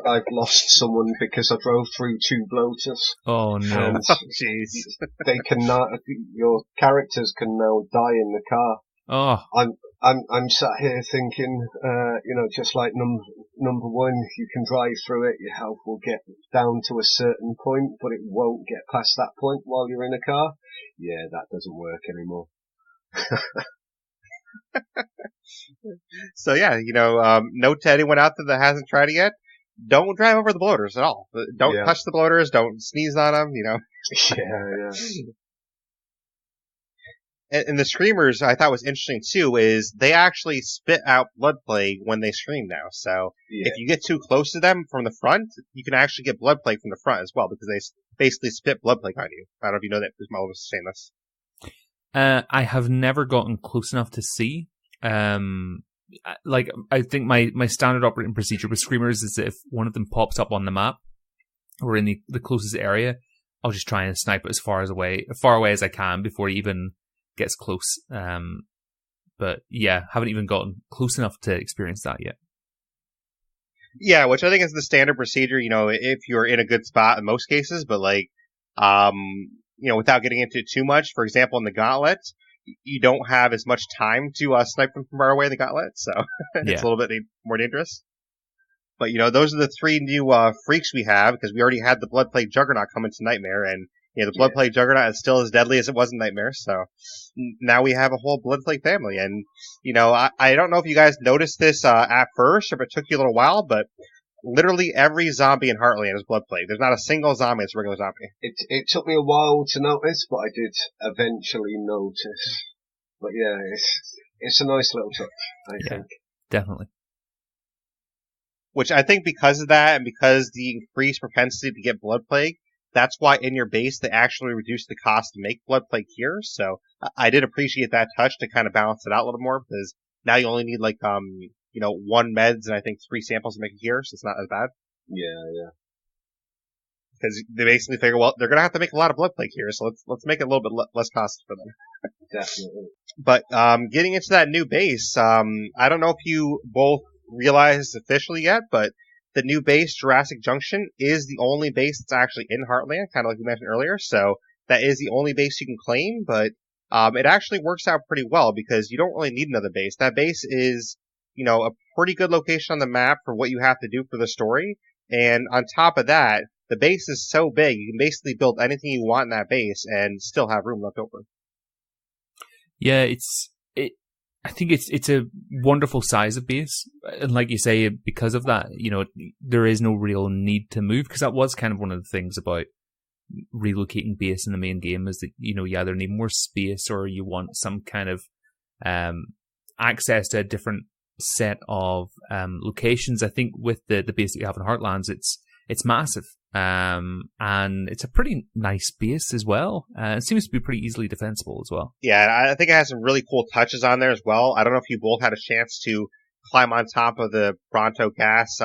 I've lost someone because I drove through 2 bloaters. Oh no! Jeez. They cannot. Your characters can now die in the car. Oh. I'm sat here thinking, just like number 1, you can drive through it. Your health will get down to a certain point, but it won't get past that point while you're in a car. Yeah, that doesn't work anymore. So yeah, note to anyone out there that hasn't tried it yet: don't drive over the bloaters at all. Don't touch the bloaters. Don't sneeze on them. Yeah. And the screamers, I thought was interesting too, is they actually spit out blood plague when they scream now. So if you get too close to them from the front, you can actually get blood plague from the front as well, because they basically spit blood plague on you. I don't know if you know that, because Mel was saying this. I have never gotten close enough to see. like, I think my standard operating procedure with screamers is that if one of them pops up on the map or in the closest area, I'll just try and snipe it as far away as I can before he even gets close. But yeah, haven't even gotten close enough to experience that yet. Yeah, which I think is the standard procedure, if you're in a good spot in most cases, but like, without getting into it too much, for example, in the gauntlet, you don't have as much time to snipe them from far away in the gauntlet, so it's a little bit more dangerous. But, those are the 3 new freaks we have, because we already had the Blood Plague Juggernaut come into Nightmare, and the Blood Plague Juggernaut is still as deadly as it was in Nightmare, so now we have a whole Blood Plague family. And, I don't know if you guys noticed this at first, or if it took you a little while, but literally every zombie in Heartland is Blood Plague. There's not a single zombie that's a regular zombie. It took me a while to notice, but I did eventually notice. But yeah, it's a nice little touch, I think. Definitely. Which I think because of that, and because the increased propensity to get Blood Plague, that's why in your base they actually reduce the cost to make Blood Plague cures. So I did appreciate that touch to kind of balance it out a little more, because now you only need 1 meds and I think 3 samples to make a cure, so it's not as bad. Yeah. Because they basically figure, well, they're gonna have to make a lot of Blood Plague cures, so let's make it a little bit less costly for them. Definitely. But getting into that new base, I don't know if you both realized officially yet, but the new base, Jurassic Junction, is the only base that's actually in Heartland, kind of like you mentioned earlier. So that is the only base you can claim, but it actually works out pretty well because you don't really need another base. That base is, a pretty good location on the map for what you have to do for the story. And on top of that, the base is so big, you can basically build anything you want in that base and still have room left over. Yeah, I think it's a wonderful size of base, and like you say, because of that, there is no real need to move, because that was kind of one of the things about relocating base in the main game is that you either need more space or you want some kind of access to a different set of locations. I think with the base that you have in Heartlands, it's massive. And it's a pretty nice base as well. It seems to be pretty easily defensible as well. Yeah, I think it has some really cool touches on there as well. I don't know if you both had a chance to climb on top of the Bronto Gas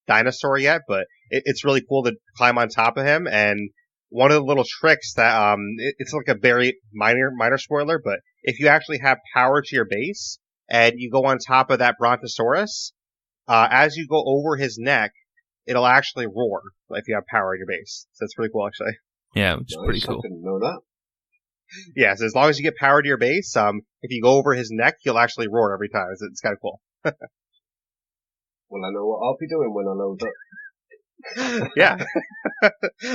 dinosaur yet, but it's really cool to climb on top of him. And one of the little tricks that it's like a very minor spoiler, but if you actually have power to your base and you go on top of that Brontosaurus, as you go over his neck, it'll actually roar if you have power in your base. So that's really cool, actually. Yeah, which is pretty cool. I didn't know that. Yeah, so as long as you get power to your base, if you go over his neck, he'll actually roar every time. It's kind of cool. Well, I know what I'll be doing when I load up. Yeah.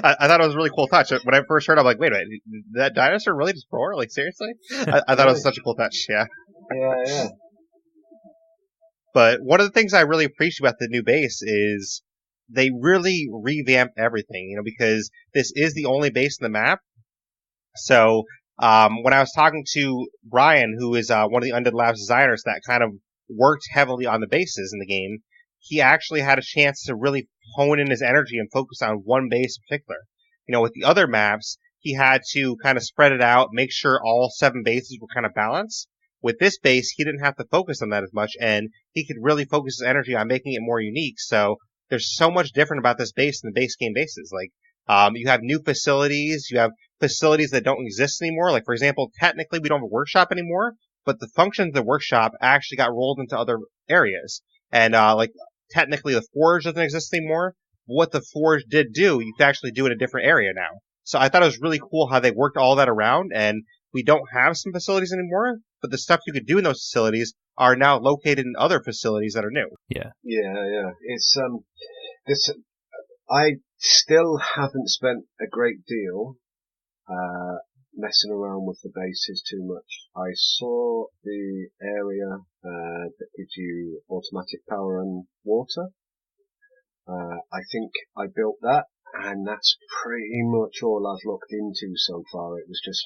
I thought it was a really cool touch. When I first heard it, I'm like, wait a minute, did that dinosaur really just roar? Like, seriously? I thought it was such a cool touch, yeah. Yeah. But one of the things I really appreciate about the new base is they really revamped everything, because this is the only base in the map. So, when I was talking to Brian, who is one of the Undead Labs designers that kind of worked heavily on the bases in the game, he actually had a chance to really hone in his energy and focus on one base in particular. With the other maps, he had to kind of spread it out, make sure all 7 bases were kind of balanced. With this base, he didn't have to focus on that as much, and he could really focus his energy on making it more unique. So, there's so much different about this base than the base game bases. Like, you have new facilities, you have facilities that don't exist anymore. Like, for example, technically we don't have a workshop anymore, but the functions of the workshop actually got rolled into other areas. And, technically the forge doesn't exist anymore. What the forge did do, you can actually do in a different area now. So I thought it was really cool how they worked all that around, and we don't have some facilities anymore, but the stuff you could do in those facilities are now located in other facilities that are new. Yeah. It's this. I still haven't spent a great deal messing around with the bases too much. I saw the area that gives you automatic power and water. I think I built that, and that's pretty much all I've looked into so far. It was just,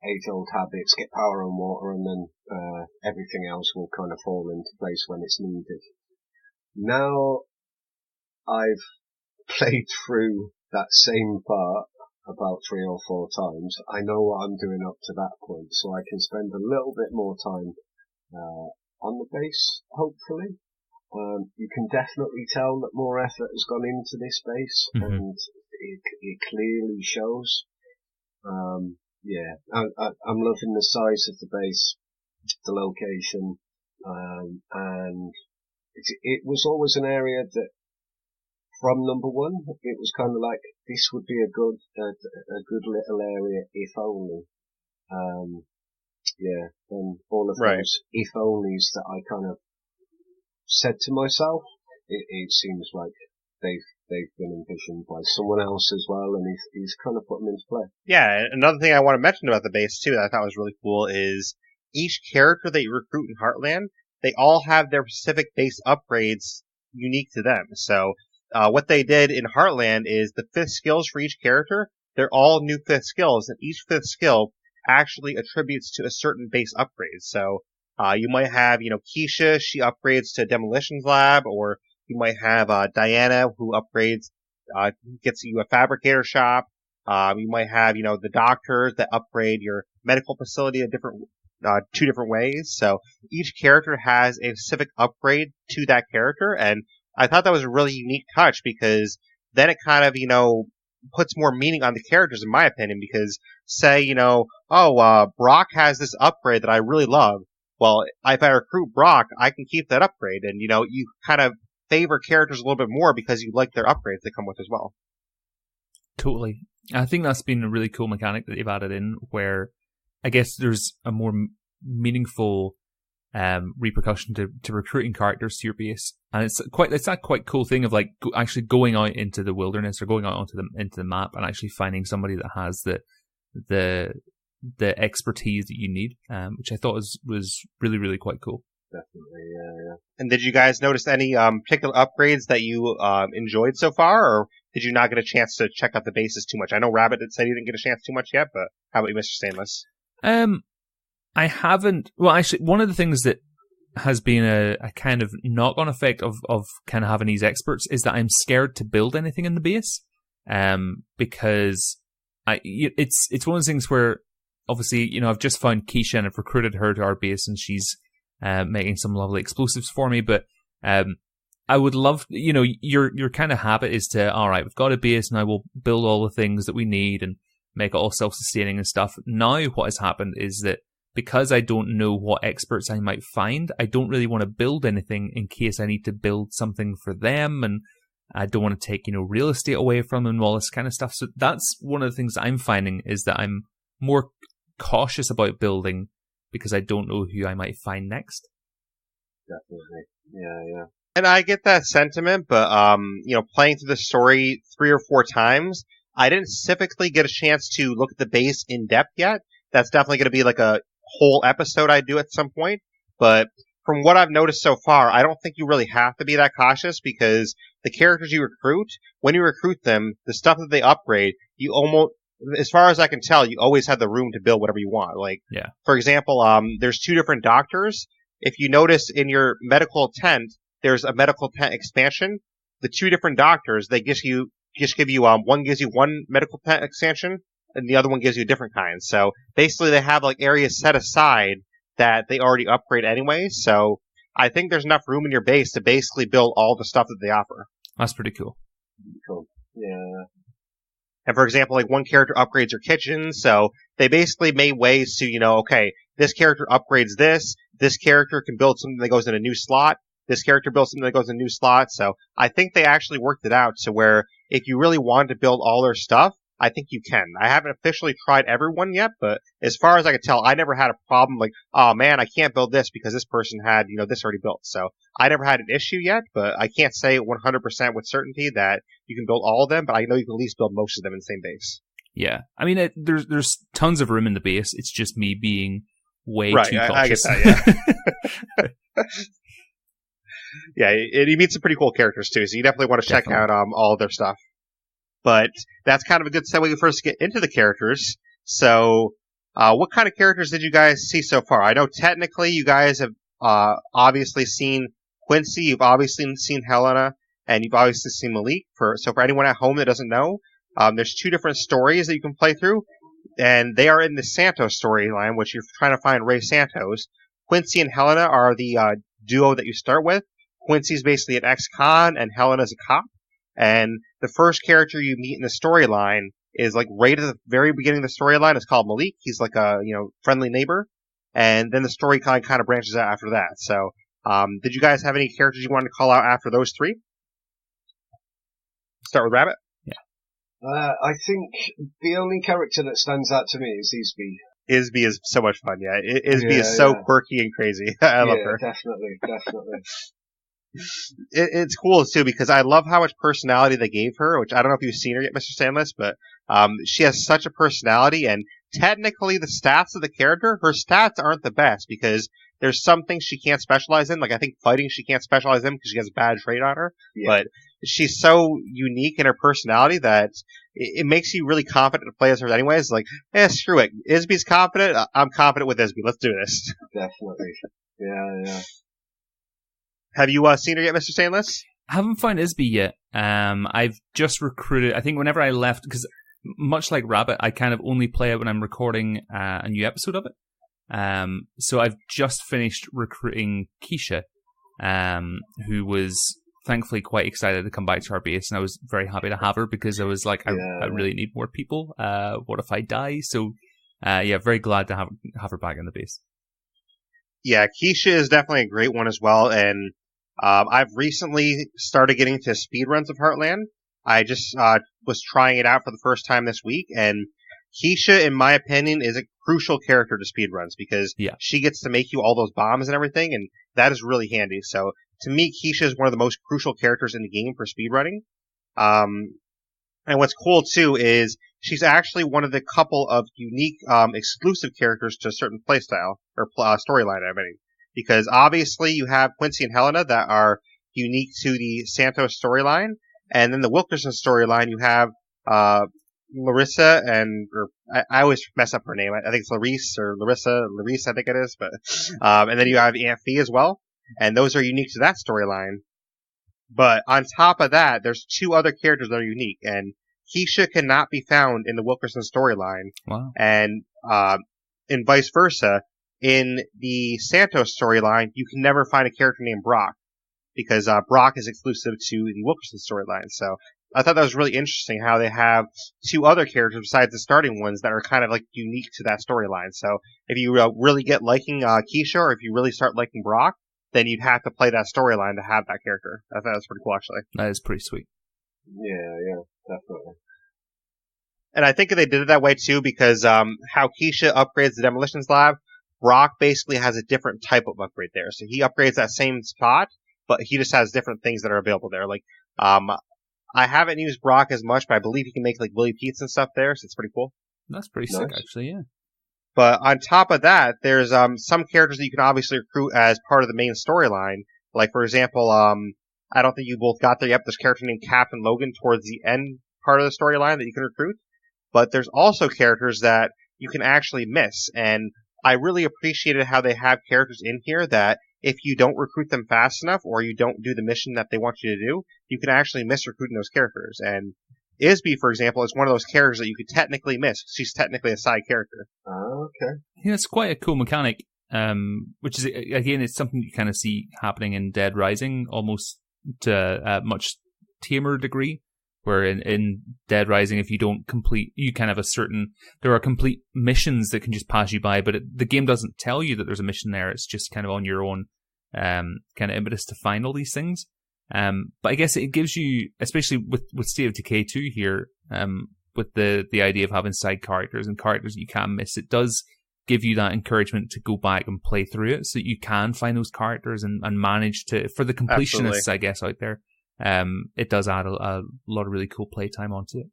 age-old habits, get power and water, and then everything else will kind of fall into place when it's needed. Now I've played through that same part about 3 or 4 times. I know what I'm doing up to that point, so I can spend a little bit more time on the base, hopefully. You can definitely tell that more effort has gone into this base, and it clearly shows. I'm loving the size of the base, the location, and it was always an area that, from number one, it was kind of like this would be a good little area if only. And all of those if onlys that I kind of said to myself, it seems like they've been envisioned by someone else as well, and he's kind of put them into play. Yeah, another thing I want to mention about the base too that I thought was really cool is each character that you recruit in Heartland, they all have their specific base upgrades unique to them. So what they did in Heartland is the 5th skills for each character, they're all new 5th skills, and each 5th skill actually attributes to a certain base upgrade. So you might have, Keisha, she upgrades to Demolitions Lab, or you might have Diana, who upgrades, gets you a fabricator shop. You might have, the doctors that upgrade your medical facility a different, 2 different ways. So each character has a specific upgrade to that character, and I thought that was a really unique touch because then it kind of, puts more meaning on the characters, in my opinion, because say, Brock has this upgrade that I really love. Well, if I recruit Brock, I can keep that upgrade, and, you kind of favor characters a little bit more because you like their upgrades that come with as well. Totally. I think that's been a really cool mechanic that they've added in, where I guess there's a more meaningful repercussion to recruiting characters to your base, and it's that quite cool thing of like actually going out into the wilderness or going out into the map and actually finding somebody that has the expertise that you need, which I thought was really, really quite cool. Definitely, yeah. And did you guys notice any particular upgrades that you enjoyed so far, or did you not get a chance to check out the bases too much? I know Rabbit said he didn't get a chance too much yet, but how about you, Mr. Stainless? I haven't. Well, actually, one of the things that has been a kind of knock-on effect of kind of having these experts is that I'm scared to build anything in the base, because it's one of those things where obviously I've just found Keisha and I've recruited her to our base and she's making some lovely explosives for me, but I would love, your kind of habit is to, all right, we've got a base now, we'll build all the things that we need and make it all self-sustaining and stuff. Now what has happened is that because I don't know what experts I might find, I don't really want to build anything in case I need to build something for them, and I don't want to take, real estate away from them and all this kind of stuff. So that's one of the things I'm finding, is that I'm more cautious about building because I don't know who I might find next. Definitely. Yeah. And I get that sentiment, but, playing through the story 3 or 4 times, I didn't specifically get a chance to look at the base in depth yet. That's definitely going to be like a whole episode I do at some point. But from what I've noticed so far, I don't think you really have to be that cautious, because the characters you recruit, when you recruit them, the stuff that they upgrade, you almost, as far as I can tell, you always have the room to build whatever you want. Like, for example, there's 2 different doctors. If you notice in your medical tent, there's a medical tent expansion. The 2 different doctors, they give you one gives you one medical tent expansion, and the other one gives you a different kind. So basically they have like areas set aside that they already upgrade anyway. So I think there's enough room in your base to basically build all the stuff that they offer. That's pretty cool. Cool. Yeah. And for example, like one character upgrades your kitchen, so they basically made ways to, okay, this character upgrades this character can build something that goes in a new slot, this character builds something that goes in a new slot. So I think they actually worked it out to where if you really wanted to build all their stuff, I think you can. I haven't officially tried everyone yet, but as far as I can tell, I never had a problem like, oh man, I can't build this because this person had, this already built. So I never had an issue yet, but I can't say 100% with certainty that you can build all of them, but I know you can at least build most of them in the same base. Yeah. I mean, there's tons of room in the base. It's just me being way too cautious. I get that, yeah. Yeah, you meet some pretty cool characters too, so you definitely want to check out all of their stuff. But that's kind of a good segue first to get into the characters. So, what kind of characters did you guys see so far? I know technically you guys have obviously seen Quincy, you've obviously seen Helena, and you've obviously seen Malik. So for anyone at home that doesn't know, there's 2 different stories that you can play through, and they are in the Santos storyline, which you're trying to find Ray Santos. Quincy and Helena are the duo that you start with. Quincy's basically an ex-con, and Helena's a cop. And the first character you meet in the storyline is like right at the very beginning of the storyline. It's called Malik. He's like a friendly neighbor, and then the story kind of branches out after that. So, did you guys have any characters you wanted to call out after those three? Start with Rabbit. I think the only character that stands out to me is Isby. Isby is so much fun, yeah. Isby is so quirky and crazy. I love her. Definitely. It's cool, too, because I love how much personality they gave her, which I don't know if you've seen her yet, Mr. Sandless, but she has such a personality, and technically the stats of the character, her stats aren't the best, because there's some things she can't specialize in, like I think fighting she can't specialize in because she has a bad trait on her, but she's so unique in her personality that it makes you really confident to play as her anyways. Like, screw it. Isby's confident. I'm confident with Isby. Let's do this. Definitely. Yeah. Have you seen her yet, Mr. Stainless? I haven't found Isby yet. I've just recruited, I think whenever I left, because much like Rabbit, I kind of only play it when I'm recording a new episode of it. So I've just finished recruiting Keisha, who was thankfully quite excited to come back to our base, and I was very happy to have her because I was like, I really need more people. What if I die? So, very glad to have her back in the base. Yeah, Keisha is definitely a great one as well, and I've recently started getting to speedruns of Heartland. I just was trying it out for the first time this week, and Keisha, in my opinion, is a crucial character to speedruns because she gets to make you all those bombs and everything, and that is really handy. So, to me, Keisha is one of the most crucial characters in the game for speedrunning. And what's cool, too, is she's actually one of the couple of unique exclusive characters to a certain playstyle, or storyline, I mean. Because obviously you have Quincy and Helena that are unique to the Santos storyline, and then the Wilkerson storyline you have Larissa I always mess up her name. I think it's Larissa, I think it is, but and then you have Aunt Fee as well, and those are unique to that storyline. But on top of that, there's two other characters that are unique, and Keisha cannot be found in the Wilkerson storyline. Wow. And vice versa. In the Santos storyline, you can never find a character named Brock, because Brock is exclusive to the Wilkerson storyline. So I thought that was really interesting how they have two other characters besides the starting ones that are kind of like unique to that storyline. So if you really get liking Keisha, or if you really start liking Brock, then you'd have to play that storyline to have that character. I thought that was pretty cool, actually. That is pretty sweet. Yeah, definitely. And I think they did it that way, too, because how Keisha upgrades the Demolitions Lab, Brock basically has a different type of upgrade there. So he upgrades that same spot, but he just has different things that are available there. Like, I haven't used Brock as much, but I believe he can make, like, Willy Pete's and stuff there, so it's pretty cool. That's pretty sick, actually, yeah. But on top of that, there's some characters that you can obviously recruit as part of the main storyline. Like, for example, I don't think you both got there yet, but there's a character named Captain Logan towards the end part of the storyline that you can recruit. But there's also characters that you can actually miss, and I really appreciated how they have characters in here that if you don't recruit them fast enough, or you don't do the mission that they want you to do, you can actually miss recruiting those characters. And Isby, for example, is one of those characters that you could technically miss. She's technically a side character. Oh, okay. Yeah, it's quite a cool mechanic, which is, again, it's something you kind of see happening in Dead Rising, almost to a much tamer degree, where in Dead Rising, if you don't complete, you kind of there are complete missions that can just pass you by, but the game doesn't tell you that there's a mission there. It's just kind of on your own kind of impetus to find all these things. But I guess it gives you, especially with State of Decay 2 here, with the idea of having side characters and characters that you can miss, it does give you that encouragement to go back and play through it so that you can find those characters and manage to, for the completionists, Absolutely. I guess, out there, it does add a lot of really cool playtime onto it.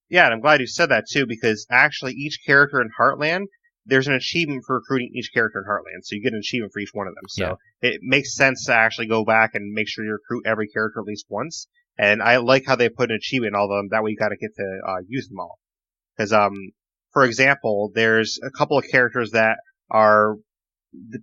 Yeah, and I'm glad you said that too, because actually each character in Heartland, there's an achievement for recruiting each character in Heartland, so you get an achievement for each one of them. So It makes sense to actually go back and make sure you recruit every character at least once. And I like how they put an achievement in all of them. That way you gotta get to use them all. Because, for example, there's a couple of characters that are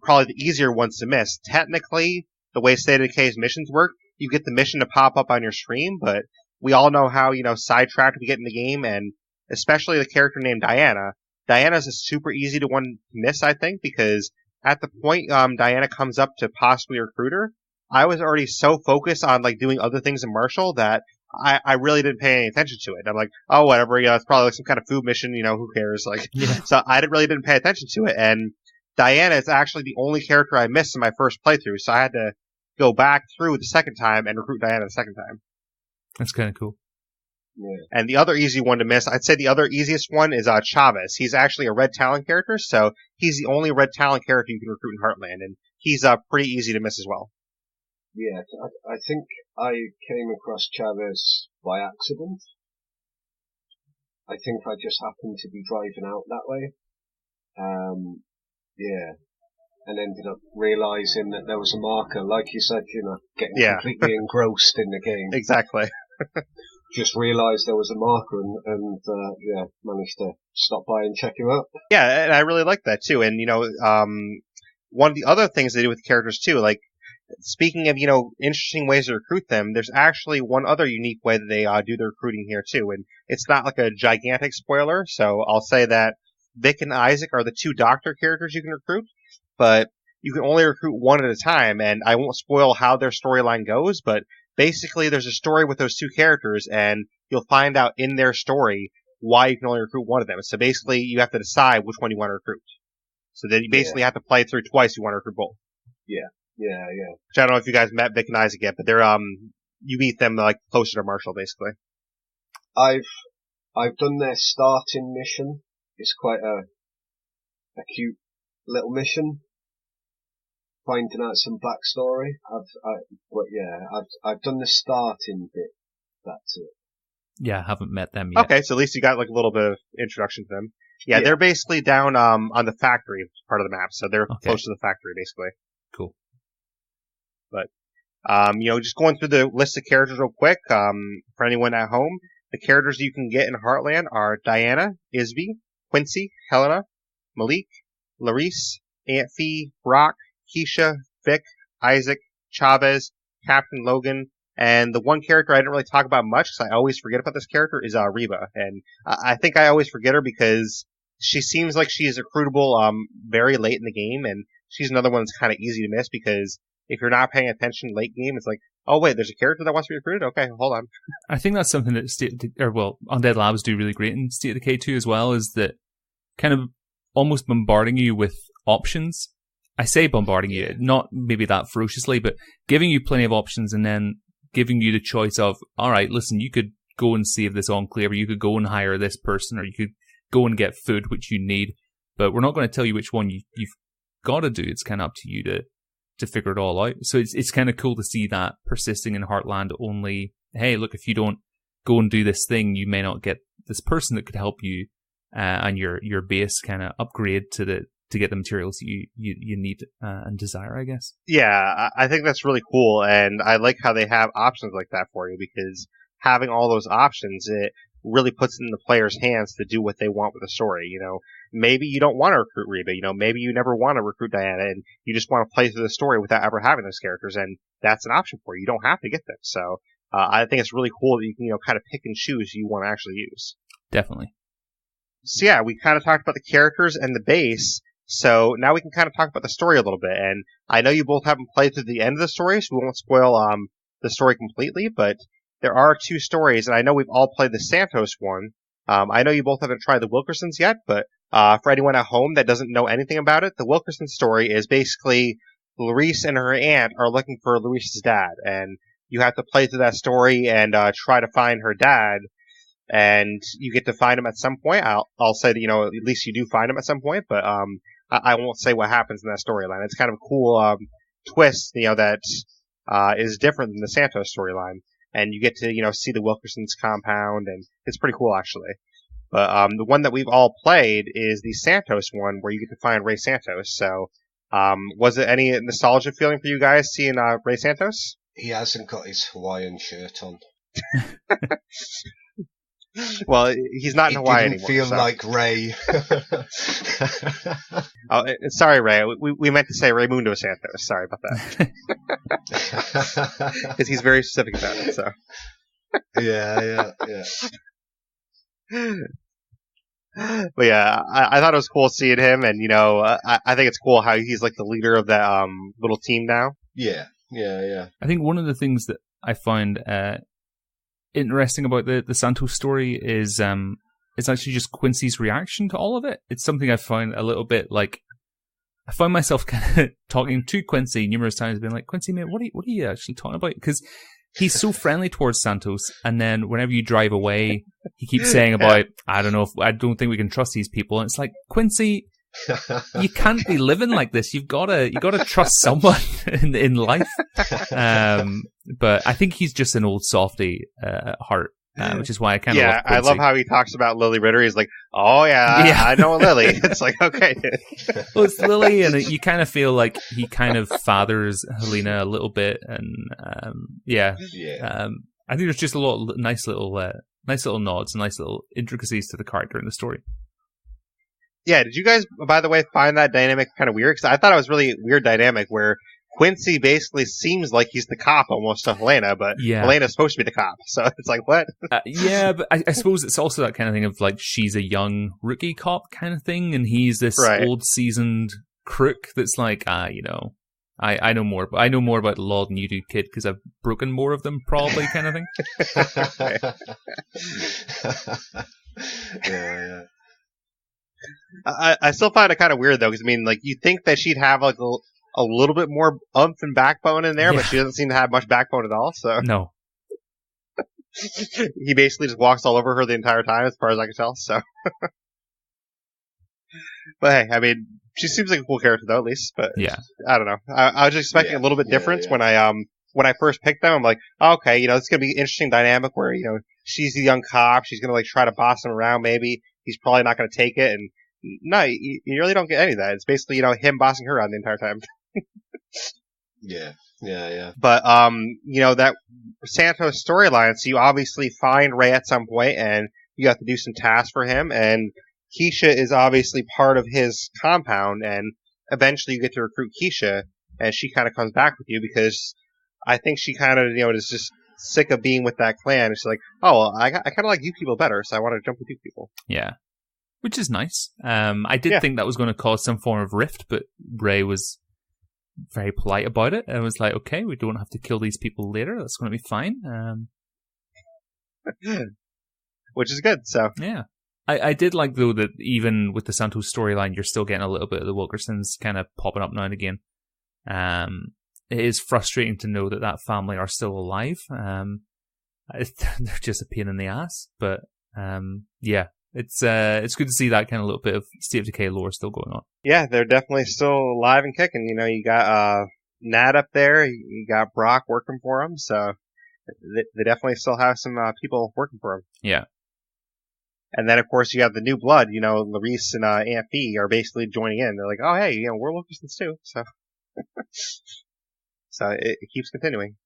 probably the easier ones to miss. Technically, the way State of Decay's missions work, you get the mission to pop up on your stream, but we all know how, sidetracked we get in the game, and especially the character named Diana. Diana's a super easy one to miss, I think, because at the point Diana comes up to possibly recruit her, I was already so focused on like doing other things in Marshall that I really didn't pay any attention to it. I'm like, oh, whatever, it's probably like some kind of food mission, who cares? Like, so I didn't pay attention to it. And Diana is actually the only character I missed in my first playthrough, so I had to go back through the second time and recruit Diana the second time. That's kind of cool. Yeah. And the other easy one to miss, I'd say the other easiest one is Chavez. He's actually a red talent character, so he's the only red talent character you can recruit in Heartland, and he's pretty easy to miss as well. Yeah, I think I came across Chavez by accident. I think I just happened to be driving out that way. And ended up realising that there was a marker, like you said, getting completely engrossed in the game. Exactly. Just realised there was a marker and managed to stop by and check him out. Yeah, and I really like that too. And, one of the other things they do with characters too, like, speaking of, interesting ways to recruit them, there's actually one other unique way that they do the recruiting here too. And it's not like a gigantic spoiler, so I'll say that Vic and Isaac are the two doctor characters you can recruit, but you can only recruit one at a time, and I won't spoil how their storyline goes, but basically there's a story with those two characters, and you'll find out in their story why you can only recruit one of them. So basically you have to decide which one you want to recruit. So then you basically have to play through twice if you want to recruit both. Yeah. Which I don't know if you guys met Vic and Isaac yet, but they're you meet them like closer to Marshall, basically. I've done their starting mission. It's quite a cute little mission. Finding out some backstory. I've done the starting bit. That's it. Yeah, I haven't met them yet. Okay, so at least you got like a little bit of introduction to them. Yeah, they're basically down on the factory part of the map, so they're close to the factory, basically. Cool. But just going through the list of characters real quick, for anyone at home, the characters you can get in Heartland are Diana, Isby, Quincy, Helena, Malik, Larice, Aunt Fee, Brock, Keisha, Vic, Isaac, Chavez, Captain Logan, and the one character I didn't really talk about much because I always forget about this character is Reba. And I think I always forget her because she seems like she is recruitable very late in the game, and she's another one that's kind of easy to miss because if you're not paying attention late game, it's like, oh wait, there's a character that wants to be recruited? Okay, hold on. I think that's something that Undead Labs do really great in State of Decay 2 as well, is that kind of almost bombarding you with options. I say bombarding you, not maybe that ferociously, but giving you plenty of options and then giving you the choice of, all right, listen, you could go and save this enclave, or you could go and hire this person, or you could go and get food, which you need, but we're not going to tell you which one you've got to do. It's kind of up to you to figure it all out. So it's kind of cool to see that persisting in Heartland. Only, hey, look, if you don't go and do this thing, you may not get this person that could help you and your base kind of upgrade to get the materials you need and desire, I guess. Yeah, I think that's really cool, and I like how they have options like that for you, because having all those options, it really puts it in the player's hands to do what they want with the story. Maybe you don't want to recruit Reba, maybe you never want to recruit Diana, and you just want to play through the story without ever having those characters, and that's an option for you. You don't have to get them. So I think it's really cool that you can, kind of pick and choose who you want to actually use. Definitely. So yeah, we kind of talked about the characters and the base. So now we can kind of talk about the story a little bit. And I know you both haven't played through the end of the story, so we won't spoil the story completely, but there are two stories, and I know we've all played the Santos one. I know you both haven't tried the Wilkersons yet, but for anyone at home that doesn't know anything about it, the Wilkerson story is basically Larice and her aunt are looking for Larice's dad, and you have to play through that story and try to find her dad, and you get to find him at some point. I'll say that, at least you do find him at some point, but I won't say what happens in that storyline. It's kind of a cool twist, that is different than the Santos storyline. And you get to, see the Wilkersons compound, and it's pretty cool, actually. But the one that we've all played is the Santos one, where you get to find Ray Santos. So was it any nostalgia feeling for you guys seeing Ray Santos? He hasn't got his Hawaiian shirt on. Well, he's not in Hawaii anymore. It didn't feel like Ray. Oh, sorry, Ray. We meant to say Raymundo Santos. Sorry about that. Because he's very specific about it. So. Yeah. But yeah, I thought it was cool seeing him, and I think it's cool how he's like the leader of that little team now. Yeah. I think one of the things that I find interesting about the Santos story is actually just Quincy's reaction to all of it. It's something I find a little bit like. I find myself kind of talking to Quincy numerous times, being like, Quincy, mate, what are you actually talking about? Because he's so friendly towards Santos, and then whenever you drive away, he keeps saying about, I don't think we can trust these people. And it's like, Quincy, you can't be living like this. You gotta trust someone in life. But I think he's just an old softy at heart. Which is why I kind of love Quincy. I love how he talks about Lily Ritter. He's like, oh yeah. I know Lily. It's like, okay. Well, it's Lily, and you kind of feel like he kind of fathers Helena a little bit, and I think there's just a lot of nice little nods, nice little intricacies to the character in the story. Yeah, did you guys, by the way, find that dynamic kind of weird? Because I thought it was really weird dynamic where Quincy basically seems like he's the cop almost to Helena, but Helena's supposed to be the cop. So it's like, what? But I suppose it's also that kind of thing of like she's a young rookie cop kind of thing, and he's this old seasoned crook that's like, I know more, but I know more about the law than you do, kid, because I've broken more of them, probably, kind of thing. Yeah. I still find it kind of weird though, because I mean, like, you think that she'd have like a little bit more oomph and backbone in there, but she doesn't seem to have much backbone at all. So no, he basically just walks all over her the entire time, as far as I can tell. So, but hey, I mean, she seems like a cool character though, at least. But I don't know. I was just expecting a little bit different when I first picked them. I'm like, okay, it's gonna be an interesting dynamic where she's the young cop, she's gonna like try to boss him around. Maybe he's probably not gonna take it, and no, you really don't get any of that. It's basically him bossing her around the entire time. Yeah. But that Santos storyline. So you obviously find Ray at some point, and you have to do some tasks for him. And Keisha is obviously part of his compound, and eventually you get to recruit Keisha, and she kind of comes back with you because I think she kind of is just sick of being with that clan. And she's like, oh, well, I kind of like you people better, so I want to jump with you people. Yeah. Which is nice. I did think that was going to cause some form of rift, but Ray was very polite about it. I was like, okay, we don't have to kill these people later. That's going to be fine. Which is good. So yeah, I did like though that even with the Santos storyline, you're still getting a little bit of the Wilkersons kind of popping up now and again. It is frustrating to know that family are still alive. They're just a pain in the ass, but It's good to see that kind of little bit of State of Decay lore still going on. Yeah, they're definitely still alive and kicking. You got Nat up there, you got Brock working for them, so they definitely still have some people working for them. Yeah. And then, of course, you have the new blood. Larice and Aunt Fee are basically joining in. They're like, oh, hey, we're Wilkersons too. So, so it keeps continuing.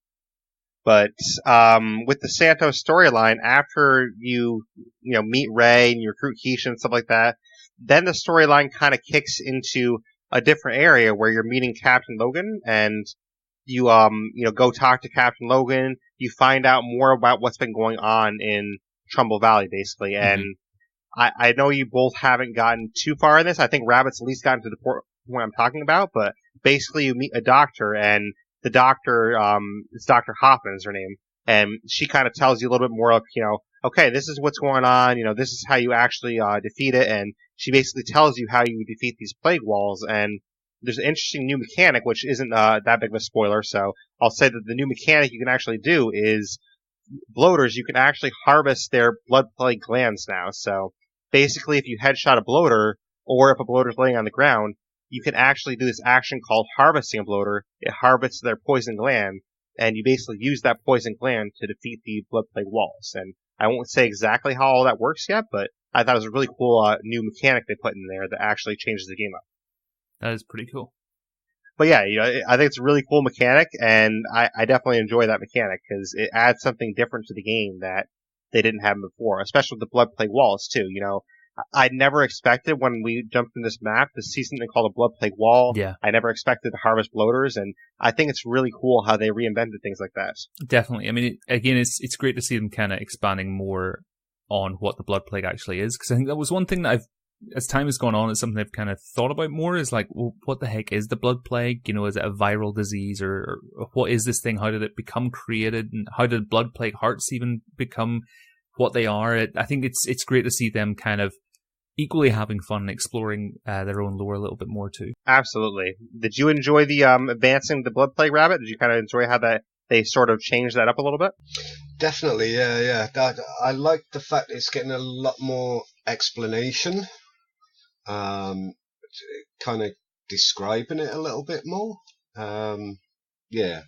But with the Santos storyline, after you meet Ray and you recruit Keisha and stuff like that, then the storyline kind of kicks into a different area where you're meeting Captain Logan, and you go talk to Captain Logan. You find out more about what's been going on in Trumbull Valley, basically. And I know you both haven't gotten too far in this. I think Rabbit's at least gotten to the point I'm talking about, but basically you meet a doctor, and the doctor, it's Dr. Hoffman is her name, and she kind of tells you a little bit more of, okay, this is what's going on, this is how you actually defeat it, and she basically tells you how you defeat these plague walls, and there's an interesting new mechanic, which isn't that big of a spoiler, so I'll say that the new mechanic you can actually do is bloaters, you can actually harvest their blood plague glands now, so basically if you headshot a bloater, or if a bloater's laying on the ground, you can actually do this action called harvesting a bloater. It harvests their poison gland, and you basically use that poison gland to defeat the blood plague walls. And I won't say exactly how all that works yet, but I thought it was a really cool new mechanic they put in there that actually changes the game up. That is pretty cool. But yeah, I think it's a really cool mechanic, and I definitely enjoy that mechanic because it adds something different to the game that they didn't have before, especially with the blood plague walls too. I never expected when we jumped in this map to see something called a blood plague wall. Yeah. I never expected to harvest bloaters, and I think it's really cool how they reinvented things like that. Definitely. I mean, it's great to see them kind of expanding more on what the blood plague actually is, because I think that was one thing that as time has gone on, it's something I've kind of thought about more, is like, well, what the heck is the blood plague? You know, is it a viral disease, or what is this thing? How did it become created, and how did blood plague hearts even become what they are? I think it's great to see them kind of equally having fun and exploring their own lore a little bit more too. Absolutely. Did you enjoy the advancing the blood plague rabbit? Did you kind of enjoy how that they sort of changed that up a little bit? Definitely, yeah. I like the fact it's getting a lot more explanation, kind of describing it a little bit more. Yeah,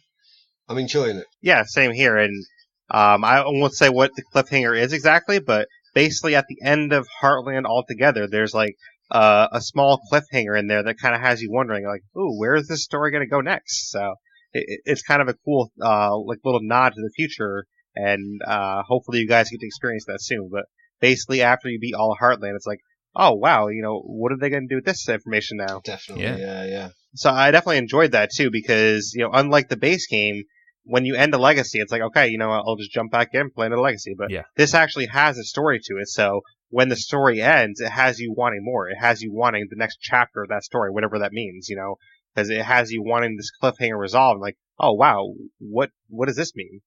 I'm enjoying it. Yeah, same here. And I won't say what the cliffhanger is exactly, but basically at the end of Heartland altogether, there's like a small cliffhanger in there that kind of has you wondering, like, ooh, where is this story going to go next? So it's kind of a cool like little nod to the future, and hopefully you guys get to experience that soon. But basically after you beat all of Heartland, it's like, oh wow, you know, what are they going to do with this information now? Definitely, yeah. So I definitely enjoyed that too, because, you know, unlike the base game, when you end a legacy, it's like, okay, you know, I'll just jump back in, play another legacy. But this actually has a story to it. So when the story ends, it has you wanting more. It has you wanting the next chapter of that story, whatever that means, you know, because it has you wanting this cliffhanger resolved. Like, oh wow, what does this mean?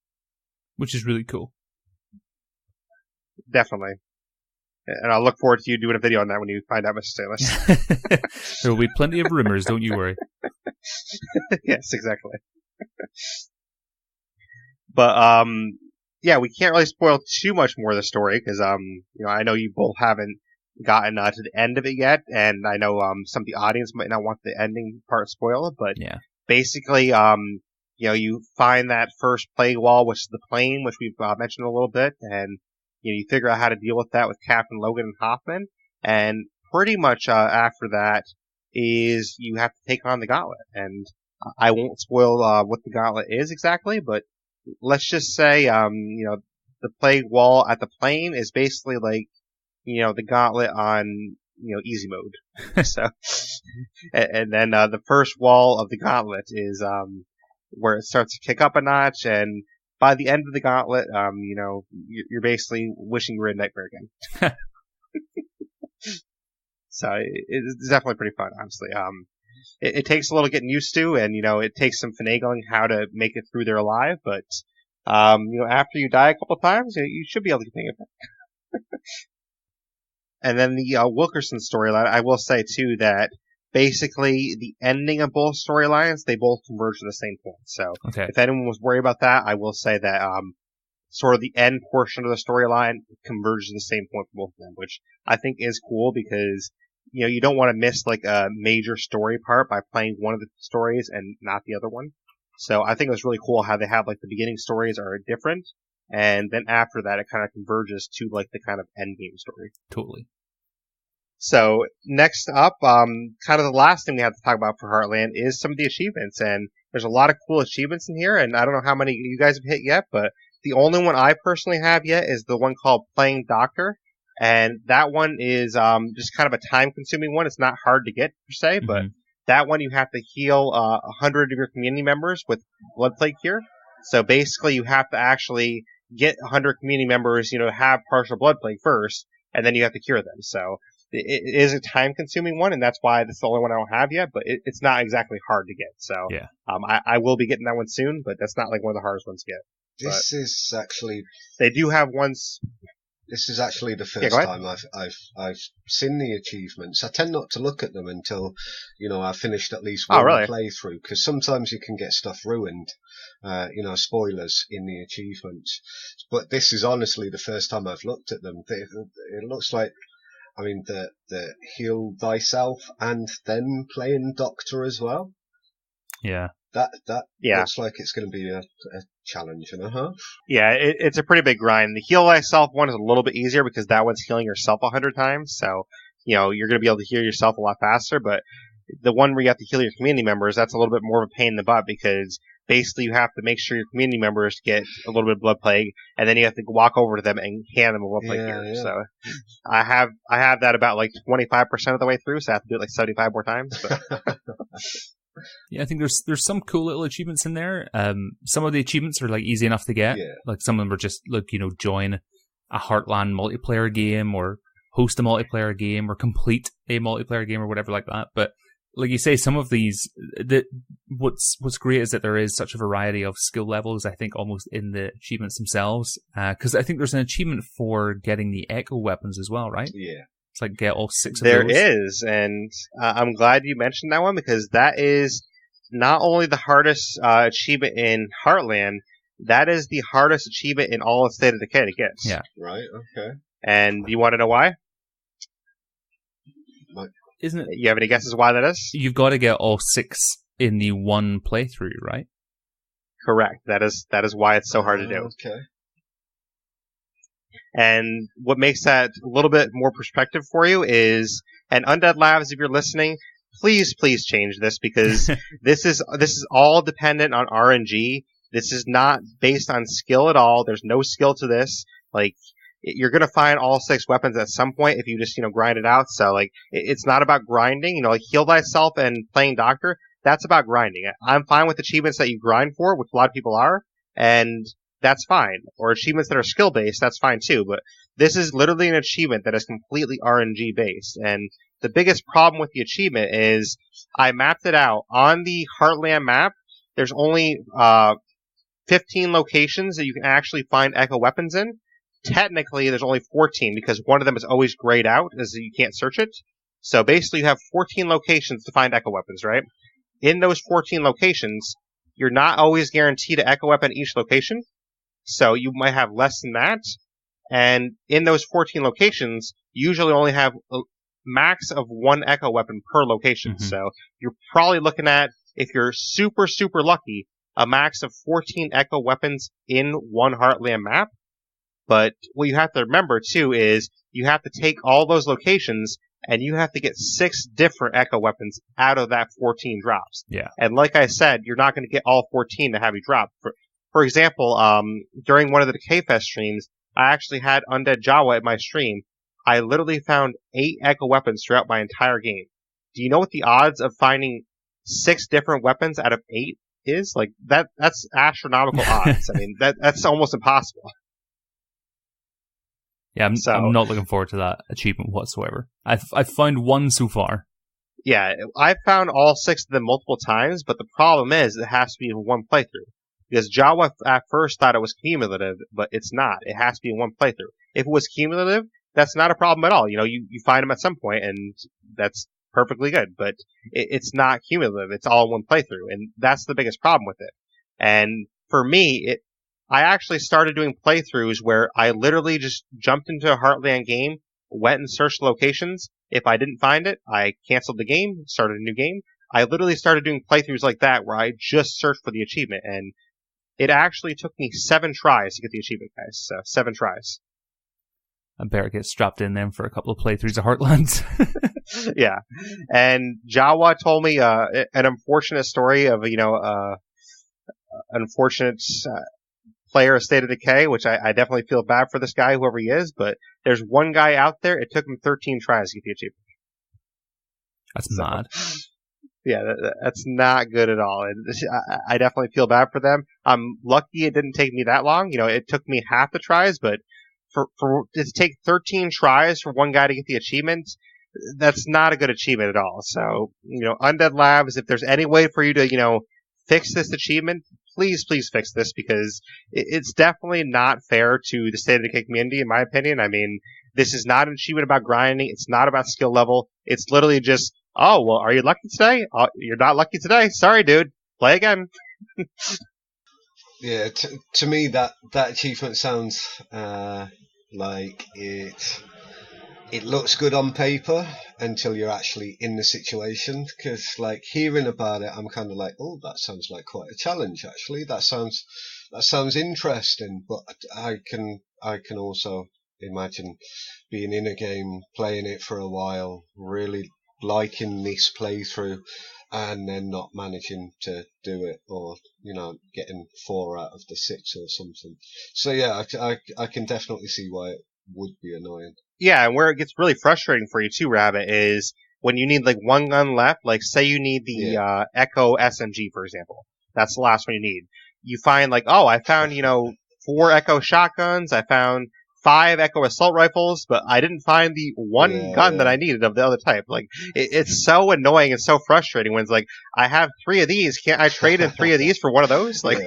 Which is really cool. Definitely. And I'll look forward to you doing a video on that when you find out, Mr. Salis. There will be plenty of rumors, don't you worry. Yes, exactly. But yeah, we can't really spoil too much more of the story because you know, I know you both haven't gotten to the end of it yet, and I know some of the audience might not want the ending part spoiled. But basically, you know, you find that first plague wall, which is the plane, which we've mentioned a little bit, and you figure out how to deal with that with Captain Logan and Hoffman, and pretty much after that is you have to take on the gauntlet. And I won't spoil what the gauntlet is exactly, but let's just say, you know, the plague wall at the plane is basically like, you know, the gauntlet on, you know, easy mode. So, and then the first wall of the gauntlet is where it starts to kick up a notch, and by the end of the gauntlet, you know, you're basically wishing you were in Nightmare again. So it's definitely pretty fun, honestly. It takes a little getting used to, and, you know, it takes some finagling how to make it through there alive, but, you know, after you die a couple times, you should be able to get the hang of it. And then the Wilkerson storyline, I will say, too, that basically the ending of both storylines, they both converge to the same point. So if anyone was worried about that, I will say that sort of the end portion of the storyline converges to the same point for both of them, which I think is cool because, you know, you don't want to miss like a major story part by playing one of the stories and not the other one. So I think it was really cool how they have like the beginning stories are different, and then after that it kind of converges to like the kind of end game story. Totally. So next up, kind of the last thing we have to talk about for Heartland is some of the achievements, and there's a lot of cool achievements in here, and I don't know how many you guys have hit yet, but the only one I personally have yet is the one called Playing Doctor. And that one is just kind of a time-consuming one. It's not hard to get, per se, but that one you have to heal 100 of your community members with blood plague cure. So basically you have to actually get 100 community members, you know, have partial blood plague first, and then you have to cure them. So it is a time-consuming one, and that's why that's the only one I don't have yet, but it's not exactly hard to get. So I will be getting that one soon, but that's not like one of the hardest ones to get. This is actually... They do have ones... This is actually the first time I've seen the achievements. I tend not to look at them until, you know, I've finished at least one playthrough, because sometimes you can get stuff ruined, you know, spoilers in the achievements. But this is honestly the first time I've looked at them. It looks like, I mean, the heal thyself and then playing doctor as well. Yeah. That looks like it's going to be a challenge and a half. Yeah, it's a pretty big grind. The heal thyself one is a little bit easier because that one's healing yourself 100 times. So, you know, you're going to be able to heal yourself a lot faster. But the one where you have to heal your community members, that's a little bit more of a pain in the butt because basically you have to make sure your community members get a little bit of blood plague, and then you have to walk over to them and hand them a blood plague here. Yeah. So I have that about like 25% of the way through, so I have to do it like 75 more times. But. Yeah, I think there's some cool little achievements in there. Some of the achievements are like easy enough to get. Yeah. Like some of them are just like, you know, join a Heartland multiplayer game or host a multiplayer game or complete a multiplayer game or whatever like that. But like you say, some of these, what's great is that there is such a variety of skill levels, I think, almost in the achievements themselves. Because I think there's an achievement for getting the echo weapons as well, right? Yeah. It's like get all 6 of There those. is, and I'm glad you mentioned that one, because that is not only the hardest achievement in Heartland, that is the hardest achievement in all of State of Decay to get. Yeah. Right, okay. And you want to know why? Isn't it? You have any guesses why that is? You've got to get all 6 in the one playthrough, right? Correct. That is why it's so hard to do. Okay. And what makes that a little bit more perspective for you is, and Undead Labs, if you're listening, please change this, because this is all dependent on RNG. This is not based on skill at all. There's no skill to this. Like, you're gonna find all 6 weapons at some point if you just, grind it out. So, like, it's not about grinding. Like, heal thyself and playing doctor, that's about grinding. I'm fine with achievements that you grind for, which a lot of people are, and that's fine. Or achievements that are skill based, that's fine too. But this is literally an achievement that is completely RNG based. And the biggest problem with the achievement is I mapped it out on the Heartland map. There's only 15 locations that you can actually find echo weapons in. Technically, there's only 14 because one of them is always grayed out as you can't search it. So basically, you have 14 locations to find echo weapons, right? In those 14 locations, you're not always guaranteed an echo weapon at each location. So you might have less than that. And in those 14 locations, you usually only have a max of 1 echo weapon per location. Mm-hmm. So you're probably looking at, if you're super, super lucky, a max of 14 echo weapons in one Heartland map. But what you have to remember, too, is you have to take all those locations and you have to get 6 different echo weapons out of that 14 drops. Yeah. And like I said, you're not going to get all 14 to have you drop. For example, during one of the Decay Fest streams, I actually had Undead Jawa at my stream. I literally found 8 echo weapons throughout my entire game. Do you know what the odds of finding 6 different weapons out of 8 is? Like, that's astronomical odds. I mean, that's almost impossible. Yeah, I'm not looking forward to that achievement whatsoever. I've found 1 so far. Yeah, I've found all 6 of them multiple times, but the problem is it has to be in one playthrough. Because Jawa at first thought it was cumulative, but it's not. It has to be in one playthrough. If it was cumulative, that's not a problem at all. You find them at some point, and that's perfectly good. But it's not cumulative. It's all in one playthrough, and that's the biggest problem with it. And for me, I actually started doing playthroughs where I literally just jumped into a Heartland game, went and searched locations. If I didn't find it, I canceled the game, started a new game. I literally started doing playthroughs like that where I just searched for the achievement, and it actually took me 7 tries to get the achievement, guys. So 7 tries. I better get strapped in then for a couple of playthroughs of Heartlands. Yeah. And Jawa told me an unfortunate story of, unfortunate player of State of Decay, which I definitely feel bad for this guy, whoever he is, but there's one guy out there, it took him 13 tries to get the achievement. That's mad. Yeah, that's not good at all. I definitely feel bad for them. I'm lucky it didn't take me that long. It took me half the tries, but for it to take 13 tries for one guy to get the achievement, that's not a good achievement at all. So, Undead Labs, if there's any way for you to, fix this achievement, please fix this, because it's definitely not fair to the State of Decay community, in my opinion. I mean, this is not an achievement about grinding. It's not about skill level. It's literally just, oh, well, are you lucky today? Oh, you're not lucky today. Sorry, dude. Play again. Yeah, to me, that achievement sounds like it looks good on paper until you're actually in the situation. Because, like, hearing about it, I'm kind of like, oh, that sounds like quite a challenge. Actually, that sounds interesting. But I can also imagine being in a game, playing it for a while, really liking this playthrough, and then not managing to do it, or getting 4 out of the 6 or something. So yeah, I can definitely see why it would be annoying. Yeah, and where it gets really frustrating for you too, Rabbit, is when you need like 1 gun left. Like, say you need the Echo SMG, for example. That's the last one you need. You find like, oh, I found 4 Echo shotguns. I found 5 Echo Assault Rifles, but I didn't find the one gun that I needed of the other type. Like, it's so annoying and so frustrating when it's like, I have 3 of these, can't I trade in 3 of these for one of those? Like,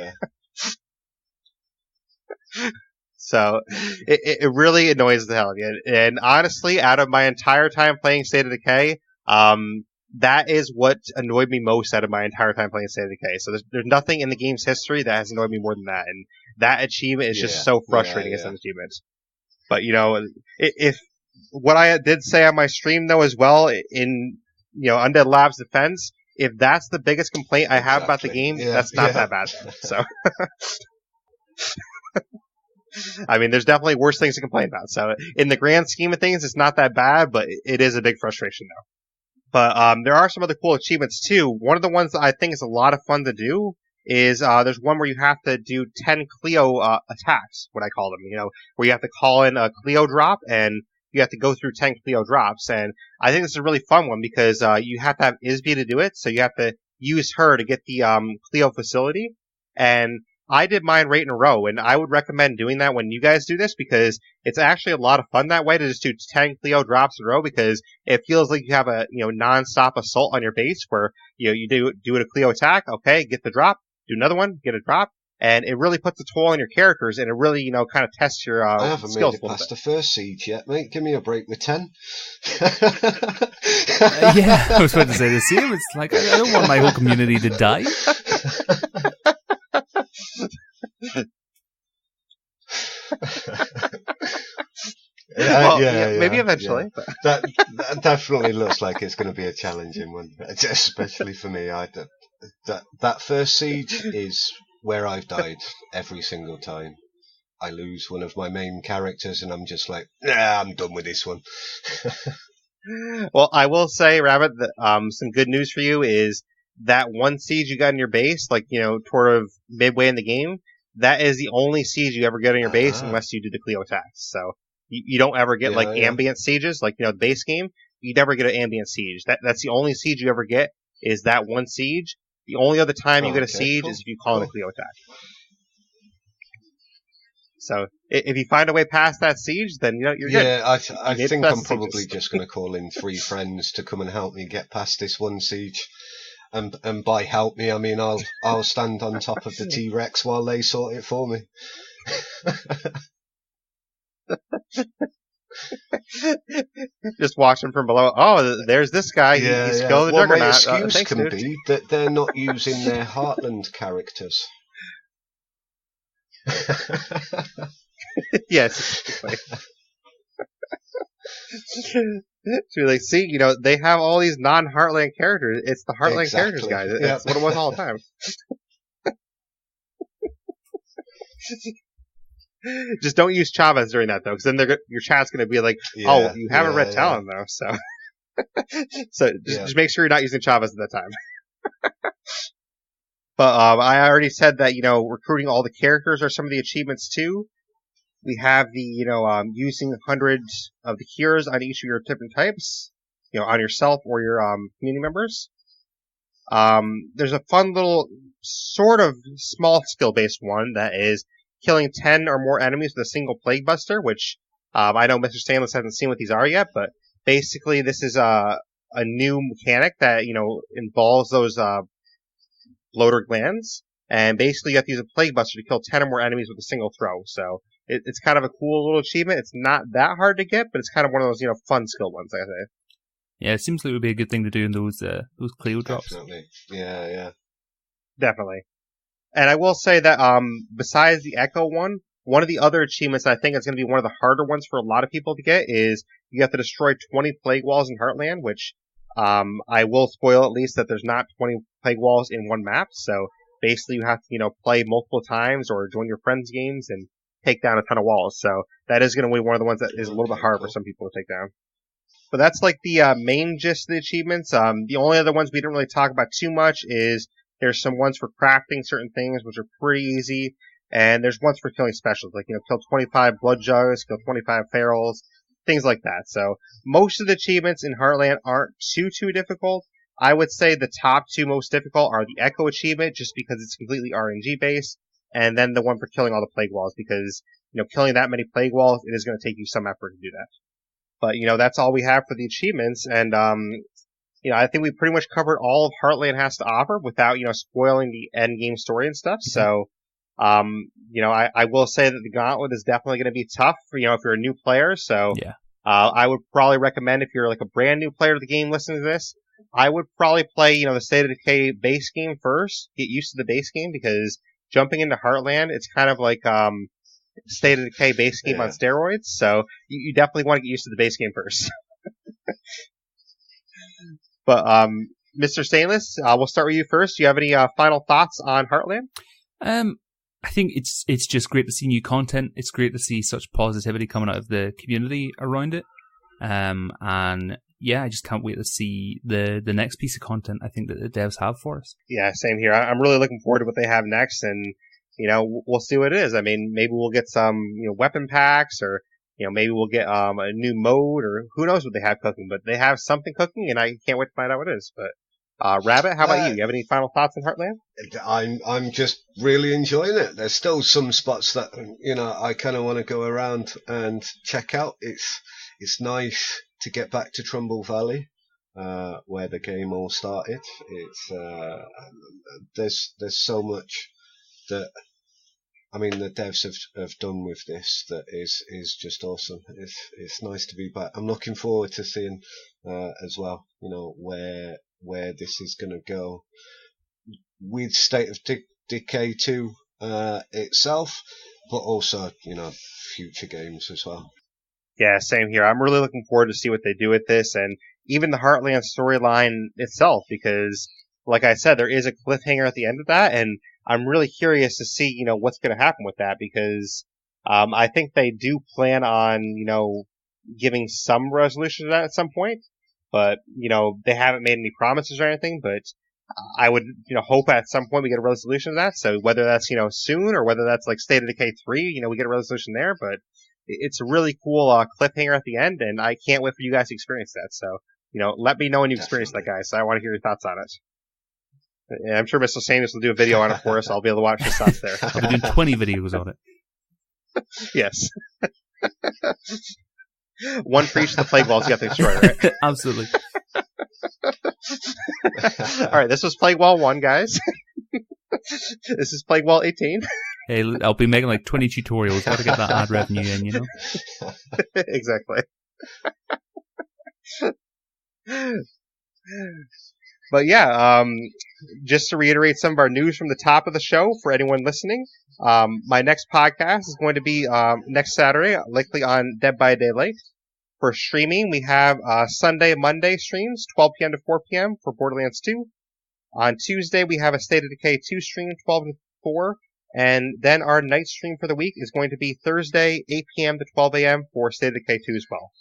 so, it really annoys the hell out of me. And honestly, out of my entire time playing State of Decay, that is what annoyed me most out of my entire time playing State of Decay. So there's nothing in the game's history that has annoyed me more than that. And that achievement is just so frustrating as an achievement. But, if what I did say on my stream, though, as well, in, Undead Labs' defense, if that's the biggest complaint I have about the game, that's not that bad. So, I mean, there's definitely worse things to complain about. So, in the grand scheme of things, it's not that bad, but it is a big frustration, though. But there are some other cool achievements, too. One of the ones that I think is a lot of fun to do is there's one where you have to do 10 Cleo attacks, what I call them, where you have to call in a Cleo drop, and you have to go through 10 Cleo drops. And I think this is a really fun one because you have to have Isby to do it, so you have to use her to get the Cleo facility. And I did mine right in a row, and I would recommend doing that when you guys do this because it's actually a lot of fun that way to just do 10 Cleo drops in a row because it feels like you have a non-stop assault on your base where you do a Cleo attack, okay, get the drop, do another one, get a drop, and it really puts a toll on your characters and it really kind of tests your I haven't skills made it past the first siege yet, mate. Give me a break with 10. Yeah, I was about to say the same. It's like I don't want my whole community to die. Maybe eventually. Yeah. That definitely looks like it's going to be a challenging one, especially for me. That first siege is where I've died every single time. I lose one of my main characters, and I'm just like, I'm done with this one. Well, I will say, Rabbit, that some good news for you is that one siege you got in your base, toward of midway in the game, that is the only siege you ever get in your base unless you do the Cleo attacks. So you don't ever get ambient sieges, the base game. You never get an ambient siege. That's the only siege you ever get is that one siege. The only other time you get a siege is if you call in a Cleo attack. So if you find a way past that siege, then you're good. Yeah, I think I'm probably just going to call in 3 friends to come and help me get past this one siege. And by help me, I mean I'll stand on top of the T-Rex while they sort it for me. Just watching from below. Oh, there's this guy. He's killed the Juggernaut. My excuse can be that they're not using their Heartland characters. Yes. So you're like, see, they have all these non-Heartland characters. It's the Heartland characters, guys. That's what it was all the time. Just don't use Chavez during that, though, because then your chat's going to be like, oh, you have a red talon, though, so... So just make sure you're not using Chavez at that time. But I already said that, recruiting all the characters are some of the achievements, too. We have the, using hundreds of the cures on each of your different types, on yourself or your community members. There's a fun little, sort of small skill-based one that is killing 10 or more enemies with a single Plague Buster, which I know Mr. Stainless hasn't seen what these are yet, but basically this is a new mechanic that, involves those bloater glands. And basically you have to use a Plague Buster to kill 10 or more enemies with a single throw. So it's kind of a cool little achievement. It's not that hard to get, but it's kind of one of those, fun skill ones, I say. Yeah, it seems like it would be a good thing to do in those Cleo drops. Definitely. Yeah. Definitely. And I will say that besides the Echo one of the other achievements that I think is going to be one of the harder ones for a lot of people to get is you have to destroy 20 Plague Walls in Heartland, which I will spoil at least that there's not 20 Plague Walls in one map. So basically you have to, play multiple times or join your friends' games and take down a ton of walls. So that is going to be one of the ones that is a little bit hard for some people to take down. But that's like the main gist of the achievements. The only other ones we didn't really talk about too much is there's some ones for crafting certain things, which are pretty easy. And there's ones for killing specials, like, kill 25 blood jugs, kill 25 ferals, things like that. So most of the achievements in Heartland aren't too difficult. I would say the top 2 most difficult are the Echo achievement, just because it's completely RNG based, and then the one for killing all the Plague Walls, because, killing that many plague walls, it is going to take you some effort to do that. But, that's all we have for the achievements. And, I think we pretty much covered all of Heartland has to offer without, spoiling the end game story and stuff. So, I will say that the Gauntlet is definitely going to be tough for, if you're a new player. So, Yeah. I would probably recommend if you're like a brand new player to the game listening to this, I would probably play, the State of Decay base game first, get used to the base game, because jumping into Heartland, it's kind of like, State of Decay base game on steroids. So, you definitely want to get used to the base game first. But, Mr. Stainless, we'll start with you first. Do you have any final thoughts on Heartland? I think it's just great to see new content. It's great to see such positivity coming out of the community around it. And yeah, I just can't wait to see the next piece of content I think that the devs have for us. Yeah, same here. I'm really looking forward to what they have next, and we'll see what it is. I mean, maybe we'll get some weapon packs, or maybe we'll get a new mode, or who knows what they have cooking. But they have something cooking, and I can't wait to find out what it is. But Rabbit, how about you? You have any final thoughts on Heartland? I'm just really enjoying it. There's still some spots that I kind of want to go around and check out. It's nice to get back to Trumbull Valley, where the game all started. It's there's so much that the devs have done with this that is just awesome. It's nice to be back. I'm looking forward to seeing as well, where this is going to go with State of Decay 2 itself, but also future games as well. Yeah, same here. I'm really looking forward to see what they do with this, and even the Heartland storyline itself, because, like I said, there is a cliffhanger at the end of that, and I'm really curious to see, what's going to happen with that, because I think they do plan on, giving some resolution to that at some point, but, they haven't made any promises or anything, but I would, hope at some point we get a resolution to that, so whether that's, soon, or whether that's like State of Decay 3, we get a resolution there, but it's a really cool cliffhanger at the end, and I can't wait for you guys to experience that. So, let me know when you experience that, guys. So I want to hear your thoughts on it. And I'm sure Mr. Sanders will do a video on it for us. I'll be able to watch his thoughts there. I'll be doing 20 videos on it. Yes. One for each of the plague walls you have to destroy, right? Absolutely. All right, this was Plague Wall 1, guys. This is Plague Wall 18. Hey, I'll be making like 20 tutorials. Got to get that ad revenue in, Exactly. But yeah, just to reiterate some of our news from the top of the show for anyone listening, my next podcast is going to be next Saturday, likely on Dead by Daylight. For streaming, we have Sunday, Monday streams, 12 p.m. to 4 p.m. for Borderlands 2. On Tuesday, we have a State of Decay 2 stream, 12 to 4. And then our night stream for the week is going to be Thursday, 8 p.m. to 12 a.m. for State of Decay 2 as well.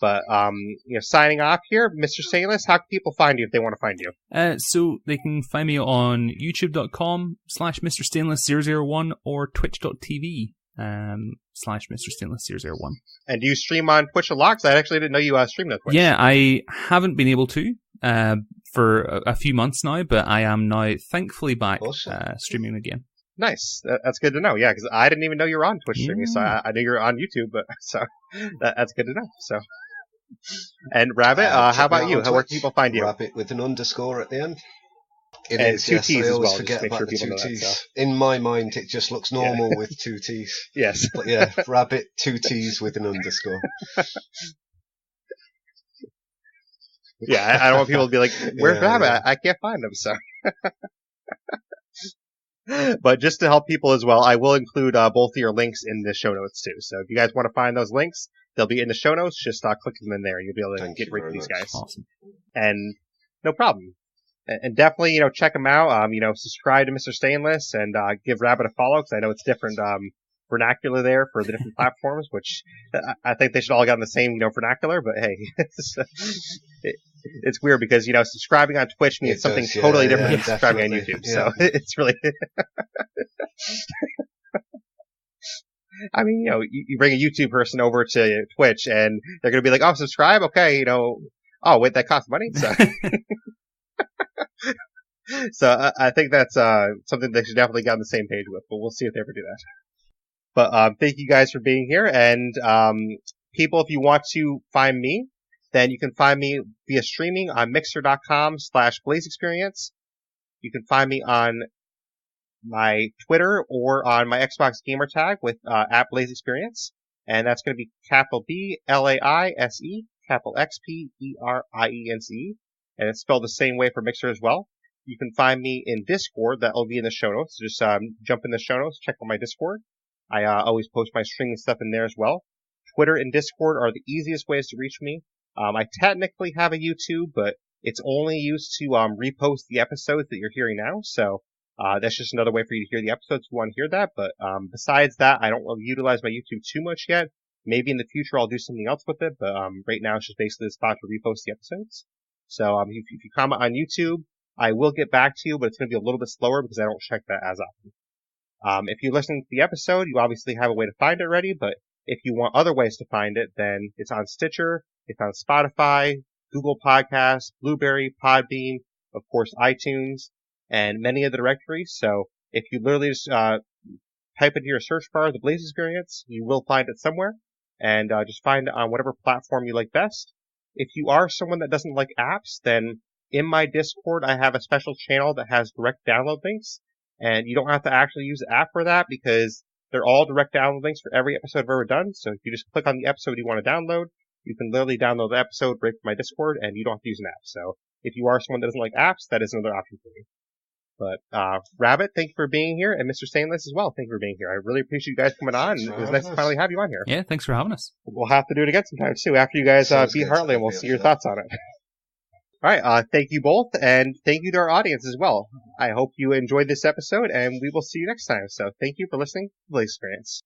But, signing off here, Mr. Stainless, how can people find you if they want to find you? So they can find me on youtube.com/Mr. Stainless 001 or twitch.tv /Mr. Stainless 001. And do you stream on Twitch a lot? Because I actually didn't know you streamed on Twitch. Yeah, I haven't been able to for a few months now, but I am now thankfully back streaming again. Nice. That's good to know. Yeah, because I didn't even know you were on Twitch streaming, so I knew you were on YouTube, but so that's good to know. So, and Rabbit, how about you? Where can people find you? Rabbit with an underscore at the end. It and is, two yes, T's I as always well. forget Just make about sure the people two know that. T's. So. In my mind, it just looks normal with two T's. Yes. But yeah, Rabbit, two T's with an underscore. Yeah, I don't want people to be like, "Where's Rabbit? Yeah. I can't find him." So. But just to help people as well, I will include both of your links in the show notes too. So if you guys want to find those links, they'll be in the show notes. Just click them in there. You'll be able to get right to these guys. Awesome. And no problem. And definitely, check them out. Subscribe to Mr. Stainless and give Rabbit a follow, because I know it's different vernacular there for the different platforms, which I think they should all get on the same, vernacular. But hey, it's weird because, subscribing on Twitch means something totally different than subscribing on YouTube. Yeah. So it's really... I mean, you bring a YouTube person over to Twitch and they're going to be like, oh, subscribe? Okay, oh, wait, that costs money? So... So I think that's something they should definitely get on the same page with, but we'll see if they ever do that. But thank you guys for being here. And people, if you want to find me, then you can find me via streaming on mixer.com/Blaise XPerience. You can find me on my Twitter or on my Xbox gamer tag with at Blaise XPerience. And that's going to be capital B Laise, capital XPerience. And it's spelled the same way for Mixer as well. You can find me in Discord. That will be in the show notes. So just jump in the show notes, check out my Discord. I always post my streaming stuff in there as well. Twitter and Discord are the easiest ways to reach me. I technically have a YouTube, but it's only used to repost the episodes that you're hearing now. So that's just another way for you to hear the episodes if you want to hear that. But besides that, I don't really utilize my YouTube too much yet. Maybe in the future I'll do something else with it, but right now it's just basically the spot to repost the episodes. So if you comment on YouTube, I will get back to you, but it's going to be a little bit slower because I don't check that as often. If you listen to the episode, you obviously have a way to find it already, but if you want other ways to find it, then it's on Stitcher, it's on Spotify, Google Podcasts, Blueberry, Podbean, of course iTunes, and many of the directories. So if you literally just type into your search bar the Blaise XPerience, you will find it somewhere, and just find it on whatever platform you like best. If you are someone that doesn't like apps, then in my Discord I have a special channel that has direct download links, and you don't have to actually use the app for that because they're all direct download links for every episode I've ever done. So if you just click on the episode you want to download, you can literally download the episode right from my Discord, and you don't have to use an app. So if you are someone that doesn't like apps, that is another option for you. But Rabbit, thank you for being here, and Mr. Stainless as well, thank you for being here. I really appreciate you guys coming on, and it was nice to finally have you on here. Yeah, thanks for having us. We'll have to do it again sometime too, after you guys beat Heartland. We'll see your thoughts on it. Alright, thank you both, and thank you to our audience as well. I hope you enjoyed this episode, and we will see you next time. So thank you for listening to Blaise XPerience.